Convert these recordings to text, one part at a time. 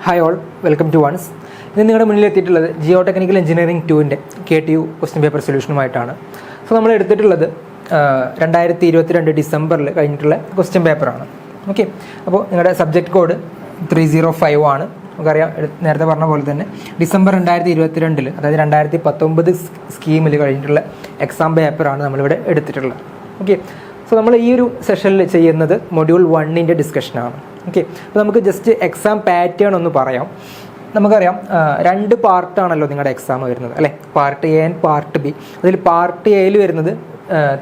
Hi all, welcome to ones. ഇന്ന് നിങ്ങളുടെ മുന്നിൽ എത്തിയിട്ടുള്ളത് ജിയോ ടെക്നിക്കൽ എഞ്ചിനീയറിംഗ് 2ൻ്റെ KTU ക്വസ്റ്റ്യൻ പേപ്പർ സൊല്യൂഷനുമായിട്ടാണ്. സോ നമ്മൾ എടുത്തിട്ടുള്ളത് 2022 ഡിസംബറിൽ കഴിഞ്ഞിട്ടുള്ള ക്വസ്റ്റ്യൻ പേപ്പറാണ്. ഓക്കെ, അപ്പോൾ നിങ്ങളുടെ സബ്ജക്റ്റ് കോഡ് 305 ആണ്. നമുക്കറിയാം, നേരത്തെ പറഞ്ഞ പോലെ തന്നെ ഡിസംബർ 2022 അതായത് 2019 സ്കീമിൽ കഴിഞ്ഞിട്ടുള്ള എക്സാം പേപ്പറാണ് നമ്മളിവിടെ എടുത്തിട്ടുള്ളത്. ഓക്കെ, സോ നമ്മൾ ഈ ഒരു സെഷനിൽ ചെയ്യുന്നത് മൊഡ്യൂൾ 1ൻ്റെ ഡിസ്കഷനാണ്. ഓക്കെ, അപ്പോൾ നമുക്ക് ജസ്റ്റ് എക്സാം പാറ്റേൺ ഒന്ന് പറയാം. നമുക്കറിയാം, 2 പാർട്ടാണല്ലോ നിങ്ങളുടെ എക്സാം വരുന്നത് അല്ലേ, part A and part B. അതിൽ പാർട്ട് എയിൽ വരുന്നത്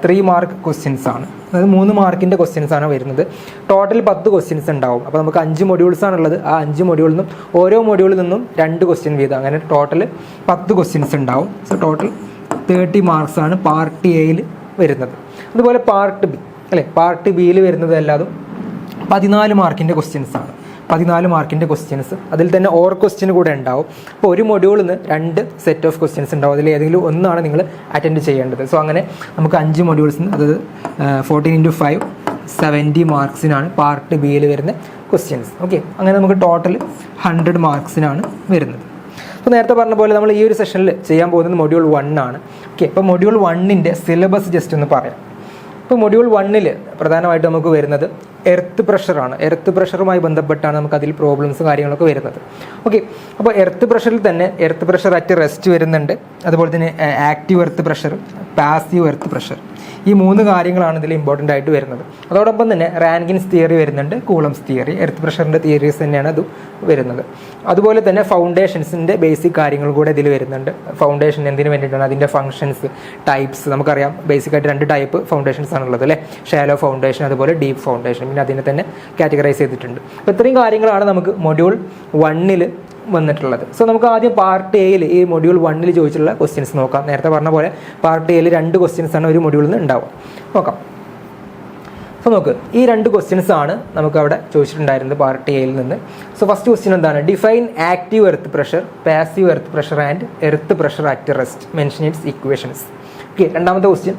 3 മാർക്ക് ക്വസ്റ്റ്യൻസ് ആണ്, അതായത് 3 മാർക്കിൻ്റെ ക്വസ്റ്റ്യൻസ് ആണ് വരുന്നത്. ടോട്ടൽ 10 ക്വസ്റ്റ്യൻസ് ഉണ്ടാവും. അപ്പോൾ നമുക്ക് 5 മൊഡ്യൂൾസ് ആണുള്ളത്. ആ 5 മൊഡ്യൂളിൽ നിന്നും ഓരോ മൊഡ്യൂളിൽ നിന്നും 2 ക്വസ്റ്റ്യൻ വീതം, അങ്ങനെ ടോട്ടൽ 10 ക്വസ്റ്റ്യൻസ് ഉണ്ടാവും. സോ ടോട്ടൽ 30 മാർക്സ് ആണ് പാർട്ട് എയിൽ വരുന്നത്. അതുപോലെ പാർട്ട് ബി അല്ലേ, പാർട്ട് ബിയിൽ വരുന്നത് എല്ലാതും 14 മാർക്കിൻ്റെ ക്വസ്റ്റ്യൻസ് ആണ്. 14 മാർക്കിൻ്റെ ക്വസ്റ്റ്യൻസ്, അതിൽ തന്നെ ഓർ ക്വസ്റ്റ്യൻ കൂടെ ഉണ്ടാവും. അപ്പോൾ ഒരു മൊഡ്യൂളിൽ നിന്ന് 2 സെറ്റ് ഓഫ് ക്വസ്റ്റ്യൻസ് ഉണ്ടാവും. അതിൽ ഏതെങ്കിലും ഒന്നാണ് നിങ്ങൾ അറ്റൻഡ് ചെയ്യേണ്ടത്. സോ അങ്ങനെ നമുക്ക് 5 മൊഡ്യൂൾസിന്, അതായത് 14 × 5 70 മാർക്സിനാണ് പാർട്ട് ബിയിൽ വരുന്ന ക്വസ്റ്റ്യൻസ്. ഓക്കെ, അങ്ങനെ നമുക്ക് ടോട്ടൽ 100 മാർക്സിനാണ് വരുന്നത്. അപ്പോൾ നേരത്തെ പറഞ്ഞ പോലെ നമ്മൾ ഈ ഒരു സെഷനിൽ ചെയ്യാൻ പോകുന്നത് മൊഡ്യൂൾ 1 ആണ്. ഓക്കെ, അപ്പോൾ മൊഡ്യൂൾ 1ൻ്റെ സിലബസ് ജസ്റ്റ് ഒന്ന് പറയാം. ഇപ്പോൾ മൊഡ്യൂൾ 1ൽ പ്രധാനമായിട്ട് നമുക്ക് വരുന്നത് എർത്ത് പ്രഷറാണ്. എർത്ത് പ്രഷറുമായി ബന്ധപ്പെട്ടാണ് നമുക്ക് അതിൽ പ്രോബ്ലംസ് കാര്യങ്ങളൊക്കെ വരുന്നത്. ഓക്കെ, അപ്പോൾ എർത്ത് പ്രഷറിൽ തന്നെ എർത്ത് പ്രഷർ അറ്റ് റെസ്റ്റ് വരുന്നുണ്ട്, അതുപോലെ തന്നെ active earth pressure, passive earth pressure. ഈ 3 കാര്യങ്ങളാണ് ഇതിൽ ഇമ്പോർട്ടൻ്റ് ആയിട്ട് വരുന്നത്. അതോടൊപ്പം തന്നെ റാൻകിൻസ് തിയറി വരുന്നുണ്ട്, കൂളംസ് തിയറി, എർത്ത് പ്രഷറിൻ്റെ തിയറീസ് തന്നെയാണ് അത് വരുന്നത്. അതുപോലെ തന്നെ ഫൗണ്ടേഷൻസിൻ്റെ ബേസിക് കാര്യങ്ങൾ കൂടെ ഇതിൽ വരുന്നുണ്ട്. ഫൗണ്ടേഷൻ എന്തിനു വേണ്ടിയിട്ടാണ്, അതിൻ്റെ ഫംഗ്ഷൻസ്, ടൈപ്സ്. നമുക്കറിയാം ബേസിക്കായിട്ട് 2 ടൈപ്പ് ഫൗണ്ടേഷൻസ് ആണുള്ളത് അല്ലേ, ഷാലോ ഫൗണ്ടേഷൻ അതുപോലെ ഡീപ്പ് ഫൗണ്ടേഷൻ. പിന്നെ അതിനെ തന്നെ കാറ്റഗറൈസ് ചെയ്തിട്ടുണ്ട്. അപ്പോൾ ഇത്രയും കാര്യങ്ങളാണ് നമുക്ക് മൊഡ്യൂൾ 1ൽ വന്നിട്ടുള്ളത്. സോ നമുക്ക് ആദ്യം പാർട്ട് എയിൽ ഈ മൊഡ്യൂൾ 1ൽ ചോദിച്ചിട്ടുള്ള ക്വസ്റ്റ്യൻസ് നോക്കാം. നേരത്തെ പറഞ്ഞ പോലെ പാർട്ട് എയിൽ 2 ക്വസ്റ്റ്യൻസ് ആണ് ഒരു മൊഡ്യൂളിൽ നിന്ന് ഉണ്ടാവുക. നോക്കാം. സോ നോക്ക്, ഈ 2 ക്വസ്റ്റ്യൻസ് ആണ് നമുക്ക് അവിടെ ചോദിച്ചിട്ടുണ്ടായിരുന്നത് പാർട്ട് എയിൽ നിന്ന്. സോ ഫസ്റ്റ് ക്വസ്റ്റ്യൻ എന്താണ്, define active earth pressure, passive earth pressure and earth pressure at rest, mention its equations. Okay, രണ്ടാമത്തെ question,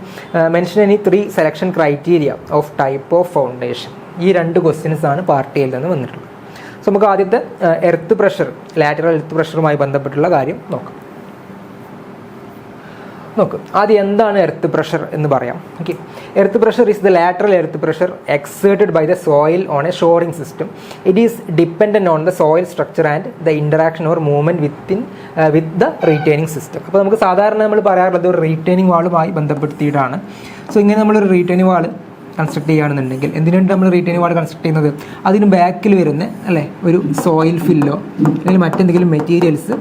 mention any 3 selection criteria of type of foundation. ഈ 2 ക്വസ്റ്റ്യൻസ് ആണ് part എയിൽ നിന്ന് വന്നിട്ടുള്ളത്. So നമുക്ക് ആദ്യത്തെ earth pressure, lateral earth പ്രഷറുമായി ബന്ധപ്പെട്ടുള്ള കാര്യം നോക്കാം. നോക്ക്, ആദ്യം എന്താണ് എർത്ത് പ്രഷർ എന്ന് പറയാം. Okay, earth pressure is the lateral earth pressure exerted by the soil on a shoring system. It is dependent on the soil structure and the interaction or movement with the retaining system. അപ്പോൾ നമുക്ക് സാധാരണ നമ്മൾ പറയാറുള്ളത് ഒരു retaining വാളുമായി ബന്ധപ്പെടുത്തിയിട്ടാണ്. So ഇങ്ങനെ നമ്മളൊരു retaining വാൾ construct ചെയ്യുകയാണെന്നുണ്ടെങ്കിൽ, എന്തിനാണ് നമ്മൾ റീറ്റെയിനിങ് വാൾ കൺസ്ട്രക്ട് ചെയ്യുന്നത്, അതിന് ബാക്കിൽ വരുന്ന അല്ലേ ഒരു സോയിൽ ഫില്ലോ അല്ലെങ്കിൽ മറ്റെന്തെങ്കിലും മെറ്റീരിയൽസ്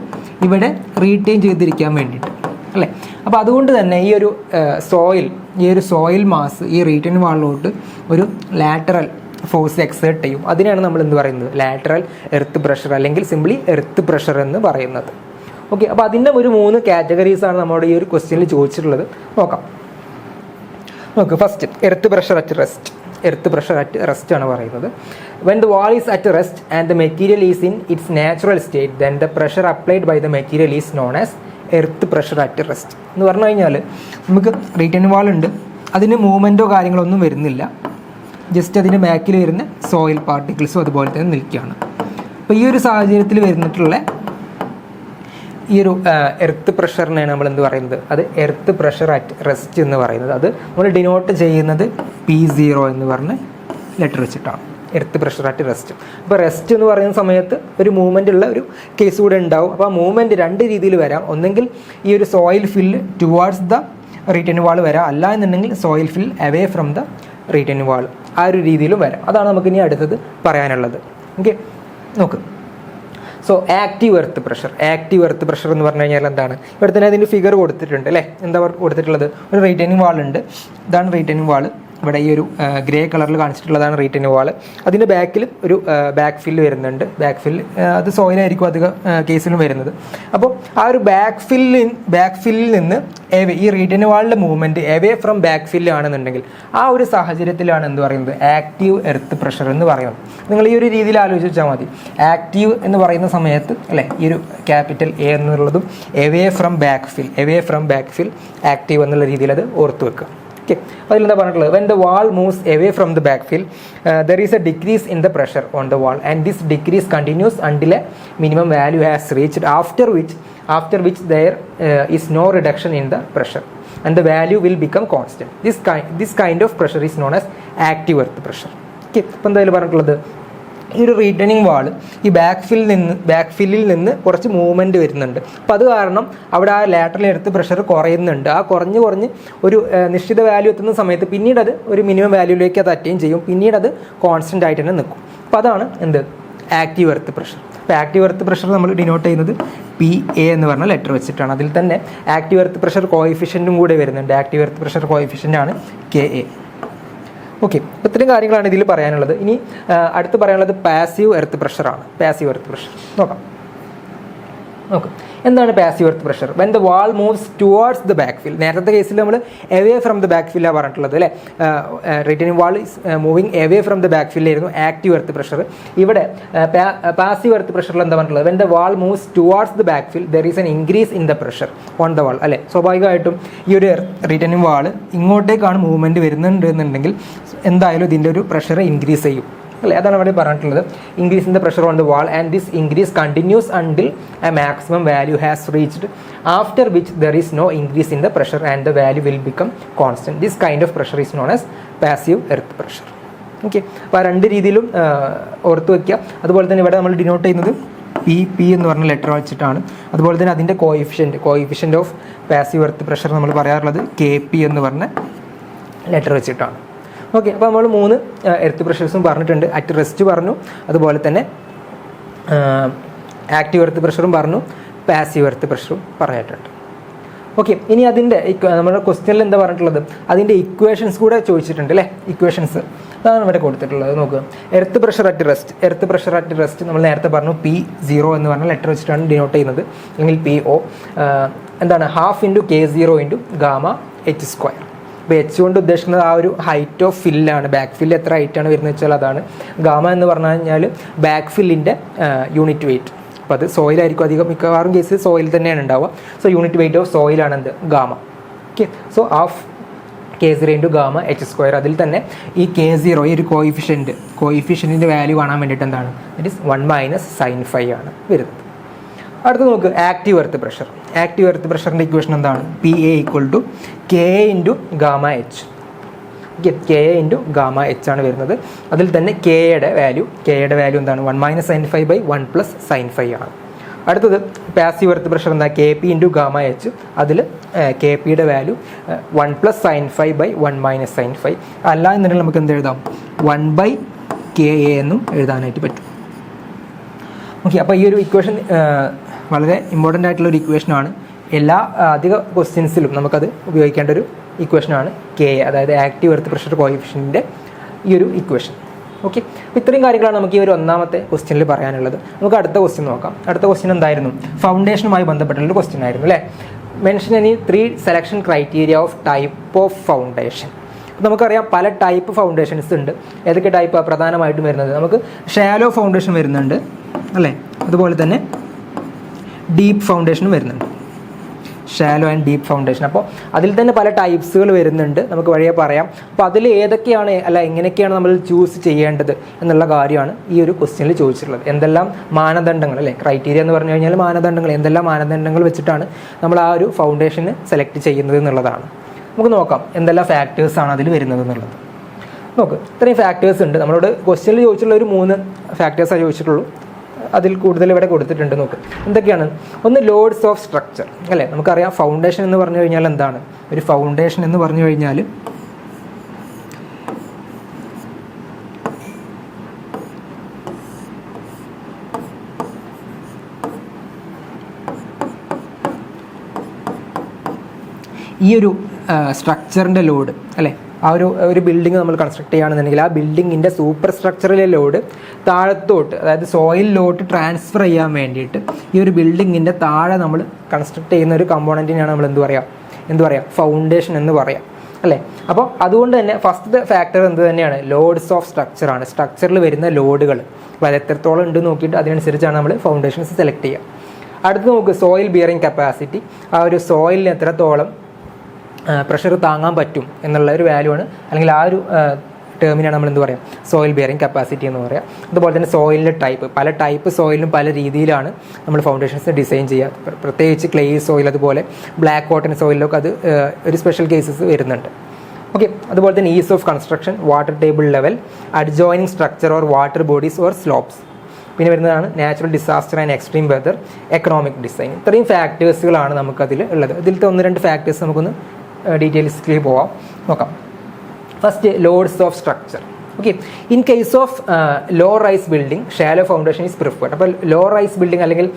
ഇവിടെ റീറ്റെയിൻ ചെയ്തിരിക്കാൻ വേണ്ടിയിട്ട് അല്ലേ. അപ്പോൾ അതുകൊണ്ട് തന്നെ ഈ ഒരു സോയിൽ മാസ് ഈ റീറ്റെയിൻ വാളിലോട്ട് ഒരു ലാറ്ററൽ ഫോഴ്സ് എക്സേർട്ട് ചെയ്യും. അതിനാണ് നമ്മൾ എന്ത് പറയുന്നത്, ലാറ്ററൽ എർത്ത് പ്രഷർ അല്ലെങ്കിൽ സിംപ്ലി എർത്ത് പ്രഷർ എന്ന് പറയുന്നത്. ഓക്കെ, അപ്പോൾ അതിൻ്റെ ഒരു 3 കാറ്റഗറീസാണ് നമ്മുടെ ഈ ഒരു ക്വസ്റ്റ്യനിൽ ചോദിച്ചിട്ടുള്ളത്. നോക്കാം. നോക്ക്, first earth pressure at rest. Earth pressure at rest ആണ് പറയുന്നത്. When the wall is at rest and the material is in its natural state, then the pressure applied by the material is known as earth pressure at rest എന്ന് പറഞ്ഞു കഴിഞ്ഞാൽ, നമുക്ക് retain വാൾ ഉണ്ട്, അതിന് മൂവ്മെൻറ്റോ കാര്യങ്ങളോ ഒന്നും വരുന്നില്ല, ജസ്റ്റ് അതിൻ്റെ ബാക്കിൽ വരുന്ന സോയിൽ പാർട്ടിക്കിൾസും അതുപോലെ തന്നെ നിൽക്കുകയാണ്. അപ്പോൾ ഈ ഒരു സാഹചര്യത്തിൽ വരുന്നിട്ടുള്ള ഈ ഒരു എർത്ത് പ്രഷറിനെയാണ് നമ്മൾ എന്ത് പറയുന്നത്, അത് എർത്ത് പ്രഷർ അറ്റ് റെസ്റ്റ് എന്ന് പറയുന്നത്. അത് നമ്മൾ ഡിനോട്ട് ചെയ്യുന്നത് P0 എന്ന് പറഞ്ഞ ലെറ്റർ വെച്ചിട്ടാണ്, എർത്ത് പ്രഷർ അറ്റ് റെസ്റ്റ്. അപ്പോൾ റെസ്റ്റ് എന്ന് പറയുന്ന സമയത്ത് ഒരു മൂവ്മെൻ്റ് ഉള്ള ഒരു കേസ് കൂടെ ഉണ്ടാവും. അപ്പോൾ ആ മൂവ്മെൻറ്റ് 2 രീതിയിൽ വരാം. ഒന്നെങ്കിൽ ഈ ഒരു soil fill towards the retain wall വരാം, അല്ല എന്നുണ്ടെങ്കിൽ soil fill away from the retain wall, ആ ഒരു രീതിയിലും വരാം. അതാണ് നമുക്ക് ഇനി അടുത്തത് പറയാനുള്ളത്. ഓക്കെ, നോക്ക്. So active earth pressure. Active earth pressure എന്ന് പറഞ്ഞു കഴിഞ്ഞാൽ എന്താണ്, ഇവിടെ തന്നെ അതിൻ്റെ ഫിഗർ കൊടുത്തിട്ടുണ്ട് അല്ലേ. എന്താ കൊടുത്തിട്ടുള്ളത്, ഒരു റീറ്റെയിനിങ് വാൾ ഉണ്ട്. ഇതാണ് റീറ്റെയിനിങ് വാൾ. ഇവിടെ ഈ ഒരു ഗ്രേ കളറിൽ കാണിച്ചിട്ടുള്ളതാണ് റീറ്റെയിനിങ് വാൾ. അതിൻ്റെ ബാക്കിൽ ഒരു ബാക്ക് ഫില്ല് വരുന്നുണ്ട്. ബാക്ക് ഫില്ല് അത് സോയിലായിരിക്കും അധികം കേസിലും വരുന്നത്. അപ്പോൾ ആ ഒരു ബാക്ക് ഫില്ലിൽ നിന്ന് ഈ റീറ്റെയിനിങ് വാളിൻ്റെ movement away from back fill ആണെന്നുണ്ടെങ്കിൽ ആ ഒരു സാഹചര്യത്തിലാണ് എന്ത് പറയുന്നത്, ആക്റ്റീവ് എർത്ത് പ്രഷർ എന്ന് പറയുന്നത്. നിങ്ങൾ ഈ ഒരു രീതിയിൽ ആലോചിച്ച് വെച്ചാൽ മതി. ആക്റ്റീവ് എന്ന് പറയുന്ന സമയത്ത് അല്ലേ, ഈ ഒരു ക്യാപിറ്റൽ A എന്നുള്ളതും away from back fill active എന്നുള്ള രീതിയിൽ അത് ഓർത്ത് വെക്കുക. ഓക്കെ, അപ്പോൾ അതിലെന്താ പറഞ്ഞിട്ടുള്ളത്, when the wall moves away from the back fill there is a decrease in the pressure on the wall and this decrease continues until a minimum value has reached after which there is no reduction in the pressure and the value will become constant. This kind of pressure is known as active earth pressure. Okay, അപ്പോൾ എന്തായാലും പറഞ്ഞിട്ടുള്ളത് ഈ ഒരു റീറ്റേണിംഗ് വാൾ ഈ back ഫില്ലിൽ നിന്ന് കുറച്ച് movement വരുന്നുണ്ട്. അപ്പോൾ അത് കാരണം അവിടെ ആ ലാറ്ററൽ എർത്ത് പ്രഷർ കുറയുന്നുണ്ട്. ആ കുറഞ്ഞ് ഒരു നിശ്ചിത വാല്യൂ എത്തുന്ന സമയത്ത് പിന്നീട് അത് ഒരു മിനിമം വാല്യൂയിലേക്ക് അത് അറ്റൈൻ ചെയ്യും. പിന്നീട് അത് കോൺസ്റ്റൻ്റ് ആയിട്ട് തന്നെ നിൽക്കും. അപ്പോൾ അതാണ് എന്ത് ആക്റ്റീവ് എർത്ത് പ്രഷർ. അപ്പോൾ ആക്റ്റീവ് എർത്ത് പ്രഷർ നമ്മൾ ഡിനോട്ട് ചെയ്യുന്നത് PA എന്ന് പറഞ്ഞ ലെറ്റർ വെച്ചിട്ടാണ്. അതിൽ തന്നെ ആക്റ്റീവ് എർത്ത് പ്രഷർ കോഎഫിഷ്യൻറ്റും കൂടെ വരുന്നുണ്ട്. ആക്റ്റീവ് എർത്ത് പ്രഷർ കോഎഫിഷ്യൻ്റ് ആണ് KA. ഓക്കെ, അപ്പോൾ ഇത്രയും കാര്യങ്ങളാണ് ഇതിൽ പറയാനുള്ളത്. ഇനി അടുത്ത് പറയാനുള്ളത് പാസീവ് എർത്ത് പ്രഷറാണ്. പാസീവ് എർത്ത് പ്രഷർ നോക്കാം. എന്താണ് passive earth pressure? When the wall moves towards the back fill. നേരത്തെ കേസിൽ നമ്മൾ എവേ ഫ്രം ദ ബാക്ക് ഫില്ലാണ് പറഞ്ഞിട്ടുള്ളത് അല്ലേ. Returning wall is moving away from the back ഫില്ലായിരുന്നു ആക്റ്റീവ് എർത്ത് പ്രഷർ. ഇവിടെ പാസീവ് എർത്ത് പ്രഷറിൽ എന്താ പറഞ്ഞിട്ടുള്ളത്, when the wall moves towards the back fill there is an increase in the pressure on the wall അല്ലേ. സ്വാഭാവികമായിട്ടും ഈ ഒരു returning വാൾ ഇങ്ങോട്ടേക്കാണ് movement വരുന്നുണ്ടെന്നുണ്ടെങ്കിൽ എന്തായാലും ഇതിൻ്റെ ഒരു പ്രഷർ ഇൻക്രീസ് ചെയ്യും അല്ലേ. അതാണ് അവിടെ പറഞ്ഞിട്ടുള്ളത്, increase in the pressure on the wall and this increase continues until a maximum value has reached after which there is no increase in the pressure and the value will become constant. This kind of pressure is known as passive earth pressure. Okay, അപ്പോൾ ആ രണ്ട് രീതിയിലും ഓർത്ത് വയ്ക്കുക. അതുപോലെ തന്നെ ഇവിടെ നമ്മൾ ഡിനോട്ട് ചെയ്യുന്നത് P എന്ന് പറഞ്ഞ ലെറ്റർ വെച്ചിട്ടാണ്. അതുപോലെ തന്നെ അതിൻ്റെ coefficient of passive earth pressure നമ്മൾ പറയാറുള്ളത് KP എന്ന് പറഞ്ഞ ലെറ്റർ വെച്ചിട്ടാണ്. ഓക്കെ, അപ്പോൾ നമ്മൾ 3 എർത്ത് പ്രഷേഴ്സും പറഞ്ഞിട്ടുണ്ട്. അറ്റ് റെസ്റ്റ് പറഞ്ഞു, അതുപോലെ തന്നെ ആക്റ്റീവ് എർത്ത് പ്രഷറും പറഞ്ഞു, പാസീവ് എർത്ത് പ്രഷറും പറഞ്ഞിട്ടുണ്ട്. ഓക്കെ, ഇനി അതിൻ്റെ നമ്മുടെ ക്വസ്റ്റ്യനിൽ എന്താ പറഞ്ഞിട്ടുള്ളത്, അതിൻ്റെ ഇക്വേഷൻസ് കൂടെ ചോദിച്ചിട്ടുണ്ട് അല്ലേ. ഇക്വേഷൻസ് അതാണ് ഇവിടെ കൊടുത്തിട്ടുള്ളത്. നോക്കുക, എർത്ത് പ്രഷർ അറ്റ് റെസ്റ്റ് നമ്മൾ നേരത്തെ പറഞ്ഞു P0 എന്ന് പറഞ്ഞ ലെറ്റർ വെച്ചിട്ടാണ് ഡിനോട്ട് ചെയ്യുന്നത്, അല്ലെങ്കിൽ PO എന്താണ്, ½ × K0 × ഗാമ H². അപ്പോൾ H കൊണ്ട് ഉദ്ദേശിക്കുന്നത് ആ ഒരു ഹൈറ്റ് ഓഫ് ഫില്ലാണ്. ബാക്ക് ഫില്ല് എത്ര ഹൈറ്റാണ് വരുന്നത് വെച്ചാൽ അതാണ്. ഗാമ എന്ന് പറഞ്ഞു കഴിഞ്ഞാൽ ബാക്ക് ഫില്ലിൻ്റെ യൂണിറ്റ് വെയിറ്റ്. അപ്പോൾ അത് സോയിലായിരിക്കും അധികം, മിക്കവാറും കേസ് സോയിൽ തന്നെയാണ് ഉണ്ടാവുക. സോ യൂണിറ്റ് വെയിറ്റ് ഓഫ് സോയിലാണ് എന്ത്, gamma. Okay, so ½ K0 × gamma H². അതിൽ തന്നെ ഈ K0 ഈ ഒരു കോയിഫിഷ്യൻറ്റിൻ്റെ വാല്യൂ കാണാൻ വേണ്ടിയിട്ട് എന്താണ്, ഇറ്റ് ഈസ് 1 - sin φ ആണ് വരുന്നത്. അടുത്ത് നോക്ക്, ആക്റ്റീവ് എർത്ത് പ്രഷറിൻ്റെ ഇക്വേഷൻ എന്താണ്, PA = KA × gamma H. KA × gamma H ആണ് വരുന്നത്. അതിൽ തന്നെ കെയുടെ വാല്യൂ എന്താണ്, 1 - sin φ / 1 + sin φ ആണ്. അടുത്തത് പാസീവ് എർത്ത് പ്രഷർ എന്താ, KP × ഗാമ H. അതിൽ KPയുടെ വാല്യൂ 1 + sin φ / 1 - sin φ. അല്ല എന്നുണ്ടെങ്കിൽ നമുക്ക് എന്ത് എഴുതാം, 1/KA എന്നും എഴുതാനായിട്ട് പറ്റും. ഓക്കെ, അപ്പോൾ ഈ ഒരു ഇക്വേഷൻ വളരെ ഇമ്പോർട്ടൻ്റ് ആയിട്ടുള്ള ഒരു ഇക്വേഷനാണ്. എല്ലാ അധിക ക്വസ്റ്റ്യൻസിലും നമുക്കത് ഉപയോഗിക്കേണ്ട ഒരു ഇക്വേഷനാണ് KA, അതായത് ആക്റ്റീവ് എർത്ത് പ്രഷർ കോയിഫിഷ്യൻ്റെ ഈ ഒരു ഇക്വേഷൻ. ഓക്കെ, അപ്പോൾ ഇത്രയും കാര്യങ്ങളാണ് നമുക്ക് ഈ ഒരു ഒന്നാമത്തെ ക്വസ്റ്റ്യനിൽ പറയാനുള്ളത്. നമുക്ക് അടുത്ത ക്വസ്റ്റ്യൻ നോക്കാം. അടുത്ത ക്വസ്റ്റ്യൻ എന്തായിരുന്നു, ഫൗണ്ടേഷനുമായി ബന്ധപ്പെട്ടുള്ള ക്വസ്റ്റ്യൻ ആയിരുന്നു അല്ലേ. Mention any 3 selection criteria of type of foundation. നമുക്കറിയാം പല ടൈപ്പ് ഫൗണ്ടേഷൻസ് ഉണ്ട്. ഏതൊക്കെ ടൈപ്പാണ് പ്രധാനമായിട്ടും വരുന്നത്, നമുക്ക് ഷാലോ ഫൗണ്ടേഷൻ വരുന്നുണ്ട് അല്ലേ, അതുപോലെ തന്നെ ഡീപ്പ് ഫൗണ്ടേഷനും വരുന്നുണ്ട്, ഷാലോ ആൻഡ് ഡീപ്പ് ഫൗണ്ടേഷൻ. അപ്പോൾ അതിൽ തന്നെ പല ടൈപ്സുകൾ വരുന്നുണ്ട്, നമുക്ക് വഴിയെ പറയാം. അപ്പോൾ അതിൽ ഏതൊക്കെയാണ് എങ്ങനെയൊക്കെയാണ് നമ്മൾ ചൂസ് ചെയ്യേണ്ടത് എന്നുള്ള കാര്യമാണ് ഈ ഒരു ക്വസ്റ്റ്യനിൽ ചോദിച്ചിട്ടുള്ളത്. എന്തെല്ലാം മാനദണ്ഡങ്ങൾ അല്ലേ, ക്രൈറ്റീരിയ എന്ന് പറഞ്ഞു കഴിഞ്ഞാൽ മാനദണ്ഡങ്ങൾ, എന്തെല്ലാം മാനദണ്ഡങ്ങൾ വെച്ചിട്ടാണ് നമ്മൾ ആ ഒരു ഫൗണ്ടേഷന് സെലക്ട് ചെയ്യുന്നത് എന്നുള്ളതാണ്. നമുക്ക് നോക്കാം എന്തെല്ലാം ഫാക്ടേഴ്സാണ് അതിൽ വരുന്നത് എന്നുള്ളത്. നോക്ക്, ഇത്രയും ഫാക്ടേഴ്സ് ഉണ്ട്. നമ്മളോട് ക്വസ്റ്റ്യനിൽ ചോദിച്ചിട്ടുള്ള ഒരു 3 ഫാക്ടേഴ്സാണ് ചോദിച്ചിട്ടുള്ളൂ. അതിൽ കൂടുതൽ ഇവിടെ കൊടുത്തിട്ടുണ്ട്. നോക്ക്, എന്തൊക്കെയാണ്. ഒന്ന്, ലോഡ്സ് ഓഫ് സ്ട്രക്ചർ അല്ലേ. നമുക്കറിയാം ഫൗണ്ടേഷൻ എന്ന് പറഞ്ഞു കഴിഞ്ഞാൽ എന്താണ്, ഒരു ഫൗണ്ടേഷൻ എന്ന് പറഞ്ഞു കഴിഞ്ഞാൽ ഈ ഒരു സ്ട്രക്ചറിൻ്റെ ലോഡ് അല്ലേ, ആ ഒരു ബിൽഡിംഗ് നമ്മൾ കൺസ്ട്രക്ട് ചെയ്യുകയാണെന്നുണ്ടെങ്കിൽ ആ ബിൽഡിങ്ങിൻ്റെ സൂപ്പർ സ്ട്രക്ചറിലെ ലോഡ് താഴത്തോട്ട്, അതായത് സോയിലിലോട്ട് ട്രാൻസ്ഫർ ചെയ്യാൻ വേണ്ടിയിട്ട് ഈ ഒരു ബിൽഡിങ്ങിൻ്റെ താഴെ നമ്മൾ കൺസ്ട്രക്ട് ചെയ്യുന്ന ഒരു കമ്പോണൻറ്റിനെയാണ് നമ്മൾ എന്ത് പറയുക ഫൗണ്ടേഷൻ എന്ന് പറയാം അല്ലേ. അപ്പോൾ അതുകൊണ്ട് തന്നെ ഫസ്റ്റ് ഫാക്ടർ എന്ത് തന്നെയാണ്, ലോഡ്സ് ഓഫ് സ്ട്രക്ചറാണ്. സ്ട്രക്ചറിൽ വരുന്ന ലോഡുകൾ, അപ്പോൾ അത് എത്രത്തോളം ഉണ്ട് നോക്കിയിട്ട് അതിനനുസരിച്ചാണ് നമ്മൾ ഫൗണ്ടേഷൻസ് സെലക്ട് ചെയ്യുക. അടുത്ത് നോക്ക്, സോയിൽ ബിയറിംഗ് കപ്പാസിറ്റി. ആ ഒരു സോയിലിന് എത്രത്തോളം പ്രഷർ താങ്ങാൻ പറ്റും എന്നുള്ള ഒരു വാല്യൂ ആണ്, അല്ലെങ്കിൽ ആ ഒരു ടേമിനാണ് നമ്മൾ എന്ത് പറയുക, സോയിൽ ബിയറിംഗ് കപ്പാസിറ്റി എന്ന് പറയുക. അതുപോലെ തന്നെ സോയിലിൻ്റെ ടൈപ്പ്, പല ടൈപ്പ് സോയിലിനും പല രീതിയിലാണ് നമ്മൾ ഫൗണ്ടേഷൻസ് ഡിസൈൻ ചെയ്യുക. പ്രത്യേകിച്ച് ക്ലേ സോയിൽ, അതുപോലെ ബ്ലാക്ക് കോട്ടൺ സോയിലൊക്കെ അത് ഒരു സ്പെഷ്യൽ കേസസ് വരുന്നുണ്ട്. ഓക്കെ, അതുപോലെ തന്നെ ease of construction, water table level, adjoining structure or water bodies or slopes. പിന്നെ വരുന്നതാണ് natural disaster and extreme weather, economic design. ഇത്രയും ഫാക്ടേഴ്സുകളാണ് നമുക്കതിൽ ഉള്ളത്. ഇതിലത്തെ 1-2 ഫാക്ടേഴ്സ് നമുക്കൊന്ന് ഡീറ്റെയിൽസ്ലി നോക്കാം. First, loads of structure. Okay, in case of low rise building shallow foundation is preferred. അപ്പോൾ ലോ റൈസ് ബിൽഡിംഗ് അല്ലെങ്കിൽ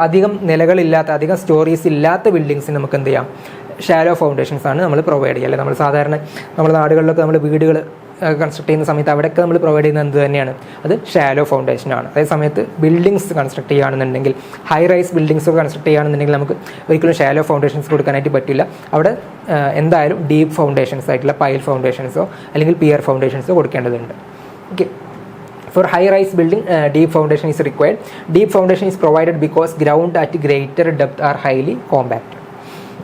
അധികം നിലകളില്ലാത്ത, അധികം സ്റ്റോറീസ് ഇല്ലാത്ത ബിൽഡിങ്സിന് നമുക്ക് എന്ത് ചെയ്യാം, ഷാലോ ഫൗണ്ടേഷൻസ് ആണ് നമ്മൾ പ്രൊവൈഡ് ചെയ്യുക. അല്ലെങ്കിൽ നമ്മൾ സാധാരണ നമ്മുടെ നാടുകളിലൊക്കെ നമ്മൾ വീടുകൾ കൺസ്ട്രക്ട് ചെയ്യുന്ന സമയത്ത് അവിടെയൊക്കെ നമ്മൾ പ്രൊവൈഡ് ചെയ്യുന്നത് എന്ത് തന്നെയാണ്, അത് ഷാലോ ഫൗണ്ടേഷനാണ്. അതേ സമയത്ത് ബിൽഡിങ്സ് കൺസ്ട്രക്ട് ചെയ്യുകയാണെന്നുണ്ടെങ്കിൽ, ഹൈ റൈസ് ബിൽഡിങ്സ് ഒക്കെ കൺസ്ട്രക്ട് ചെയ്യുകയാണെന്നുണ്ടെങ്കിൽ നമുക്ക് ഒരിക്കലും ഷാലോ ഫൗണ്ടേഷൻസ് കൊടുക്കാനായിട്ട് പറ്റില്ല. അവിടെ എന്തായാലും ഡീപ്പ് ഫൗണ്ടേഷൻസ് ആയിട്ടുള്ള പൈൽ ഫൗണ്ടേഷൻസോ അല്ലെങ്കിൽ പിയർ ഫൗണ്ടേഷൻസോ കൊടുക്കേണ്ടതുണ്ട്. Okay, for high rise building deep foundation is required. Deep foundation is provided because ground at greater depth are highly compacted.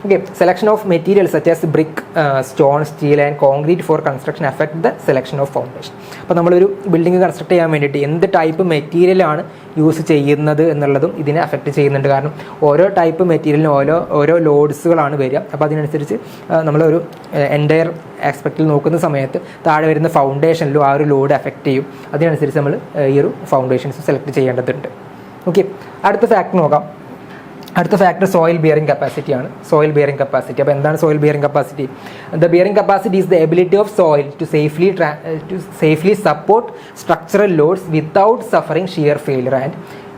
Okay, selection of materials such as brick, stone, steel and concrete for construction affect the selection of foundation. അപ്പോൾ നമ്മളൊരു building construct ചെയ്യാൻ വേണ്ടിയിട്ട് എന്ത് type മെറ്റീരിയലാണ് use ചെയ്യുന്നത് എന്നുള്ളതും ഇതിനെ affect ചെയ്യുന്നുണ്ട്. കാരണം ഓരോ ടൈപ്പ് മെറ്റീരിയലിനും ഓരോ ലോഡ്സുകളാണ് വരിക. അപ്പോൾ അതിനനുസരിച്ച് നമ്മളൊരു എൻറ്റയർ ആസ്പെക്റ്റിൽ നോക്കുന്ന സമയത്ത് താഴെ വരുന്ന ഫൗണ്ടേഷനിലും ആ ഒരു ലോഡ് അഫക്റ്റ് ചെയ്യും. അതിനനുസരിച്ച് നമ്മൾ ഈ ഒരു ഫൗണ്ടേഷൻസ് സെലക്ട് ചെയ്യേണ്ടതുണ്ട്. ഓക്കെ, അടുത്ത ഫാക്ടർ നോക്കാം. അടുത്ത ഫാക്ടർ സോയിൽ ബിയറിംഗ് കപ്പാസിറ്റി ആണ്. Soil bearing capacity. അപ്പോൾ എന്താണ് soil bearing capacity? The bearing capacity is the ability of soil to safely support structural loads without suffering shear failure and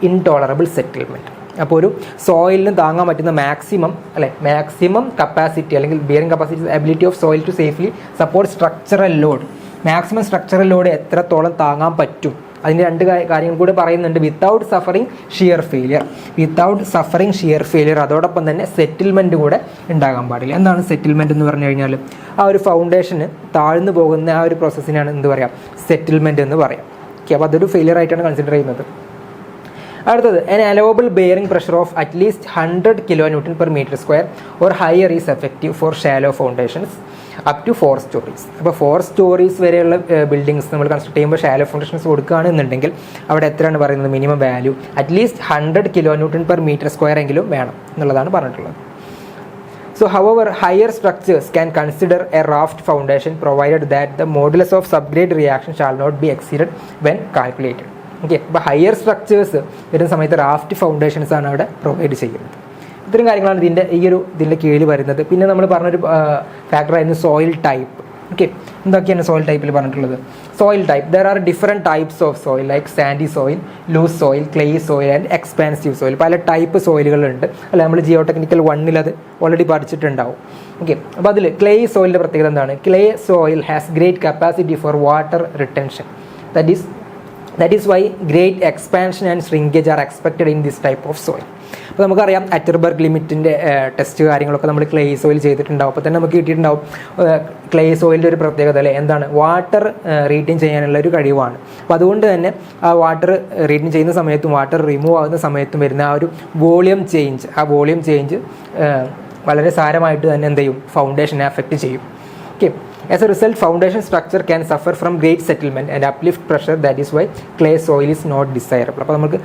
intolerable settlement. അപ്പോൾ ഒരു സോയിലിന് താങ്ങാൻ പറ്റുന്ന മാക്സിമം കപ്പാസിറ്റി അല്ലെങ്കിൽ bearing capacity ability of soil to safely support structural load. Maximum structural load എത്രത്തോളം താങ്ങാൻ പറ്റും, അതിൻ്റെ 2 കാര്യങ്ങൾ കൂടെ പറയുന്നുണ്ട്. വിത്തൗട്ട് സഫറിങ് ഷിയർ ഫെയിലിയർ, അതോടൊപ്പം തന്നെ സെറ്റിൽമെൻറ്റ് കൂടെ ഉണ്ടാകാൻ പാടില്ല. എന്താണ് സെറ്റിൽമെൻറ്റ് എന്ന് പറഞ്ഞു കഴിഞ്ഞാൽ, ആ ഒരു ഫൗണ്ടേഷന് താഴ്ന്നു പോകുന്ന ആ ഒരു പ്രോസസ്സിനാണ് എന്ത് പറയാം, സെറ്റിൽമെൻറ്റ് എന്ന് പറയാം. ഓക്കെ, അപ്പോൾ അതൊരു ഫെയിലിയർ ആയിട്ടാണ് കൺസിഡർ ചെയ്യുന്നത്. അടുത്തത്, an allowable bearing pressure of at least 100 kN per meter square or higher is effective for shallow foundations up to 4 stories. അപ്പോൾ 4 stories വരെയുള്ള ബിൽഡിങ്സ് നമ്മൾ കൺസ്ട്രക്ട് ചെയ്യുമ്പോൾ ഷാലോ ഫൗണ്ടേഷൻസ് കൊടുക്കുകയാണെന്നുണ്ടെങ്കിൽ അവിടെ എത്രയാണ് പറയുന്നത്, minimum value at least 100 kN per meter square എങ്കിലും വേണം എന്നുള്ളതാണ് പറഞ്ഞിട്ടുള്ളത്. So however, higher structures can consider a raft foundation provided that the modulus of subgrade reaction shall not be exceeded when calculated. Okay, അപ്പോൾ higher structures വരുന്ന സമയത്ത് raft foundations ആണ് അവിടെ provide ചെയ്യുന്നത്. ഇത്രയും കാര്യങ്ങളാണ് ഇതിൻ്റെ കീഴിൽ വരുന്നത്. പിന്നെ നമ്മൾ പറഞ്ഞൊരു ഫാക്ടറായിരുന്നു സോയിൽ ടൈപ്പ്. ഓക്കെ, എന്തൊക്കെയാണ് സോയിൽ ടൈപ്പിൽ പറഞ്ഞിട്ടുള്ളത്? Soil type, there are different types of soil like sandy soil, loose soil, clay soil and expansive soil. പല ടൈപ്പ് സോയിലുകളുണ്ട്. അല്ല, നമ്മൾ ജിയോ ടെക്നിക്കൽ 1 അത് ഓൾറെഡി പഠിച്ചിട്ടുണ്ടാവും. ഓക്കെ, അപ്പോൾ അതിൽ ക്ലേ സോയിലിൻ്റെ പ്രത്യേകത എന്താണ്? Clay soil has great capacity four water retention. That is why great expansion and shrinkage are expected in this type of soil. അപ്പോൾ നമുക്കറിയാം അറ്റർബർഗ് ലിമിറ്റിൻ്റെ ടെസ്റ്റ് കാര്യങ്ങളൊക്കെ നമ്മൾ ക്ലേ സോയിൽ ചെയ്തിട്ടുണ്ടാവും. അപ്പോൾ തന്നെ നമുക്ക് കിട്ടിയിട്ടുണ്ടാവും ക്ലേ സോയിലിൻ്റെ ഒരു പ്രത്യേകത അല്ലേ, എന്താണ്, വാട്ടർ റീറ്റെയിൻ ചെയ്യാനുള്ള ഒരു കഴിവാണ്. അപ്പോൾ അതുകൊണ്ട് തന്നെ ആ വാട്ടർ റീറ്റെയിൻ ചെയ്യുന്ന സമയത്തും വാട്ടർ റിമൂവ് ആകുന്ന സമയത്തും വരുന്ന ആ ഒരു വോളിയം ചേഞ്ച് വളരെ സാരമായിട്ട് തന്നെ എന്ത് ചെയ്യും, ഫൗണ്ടേഷനെ അഫക്റ്റ് ചെയ്യും. Okay, as a result, foundation structure can suffer from great settlement and uplift pressure. That is why clay soil is not desirable. അപ്പോൾ നമുക്ക്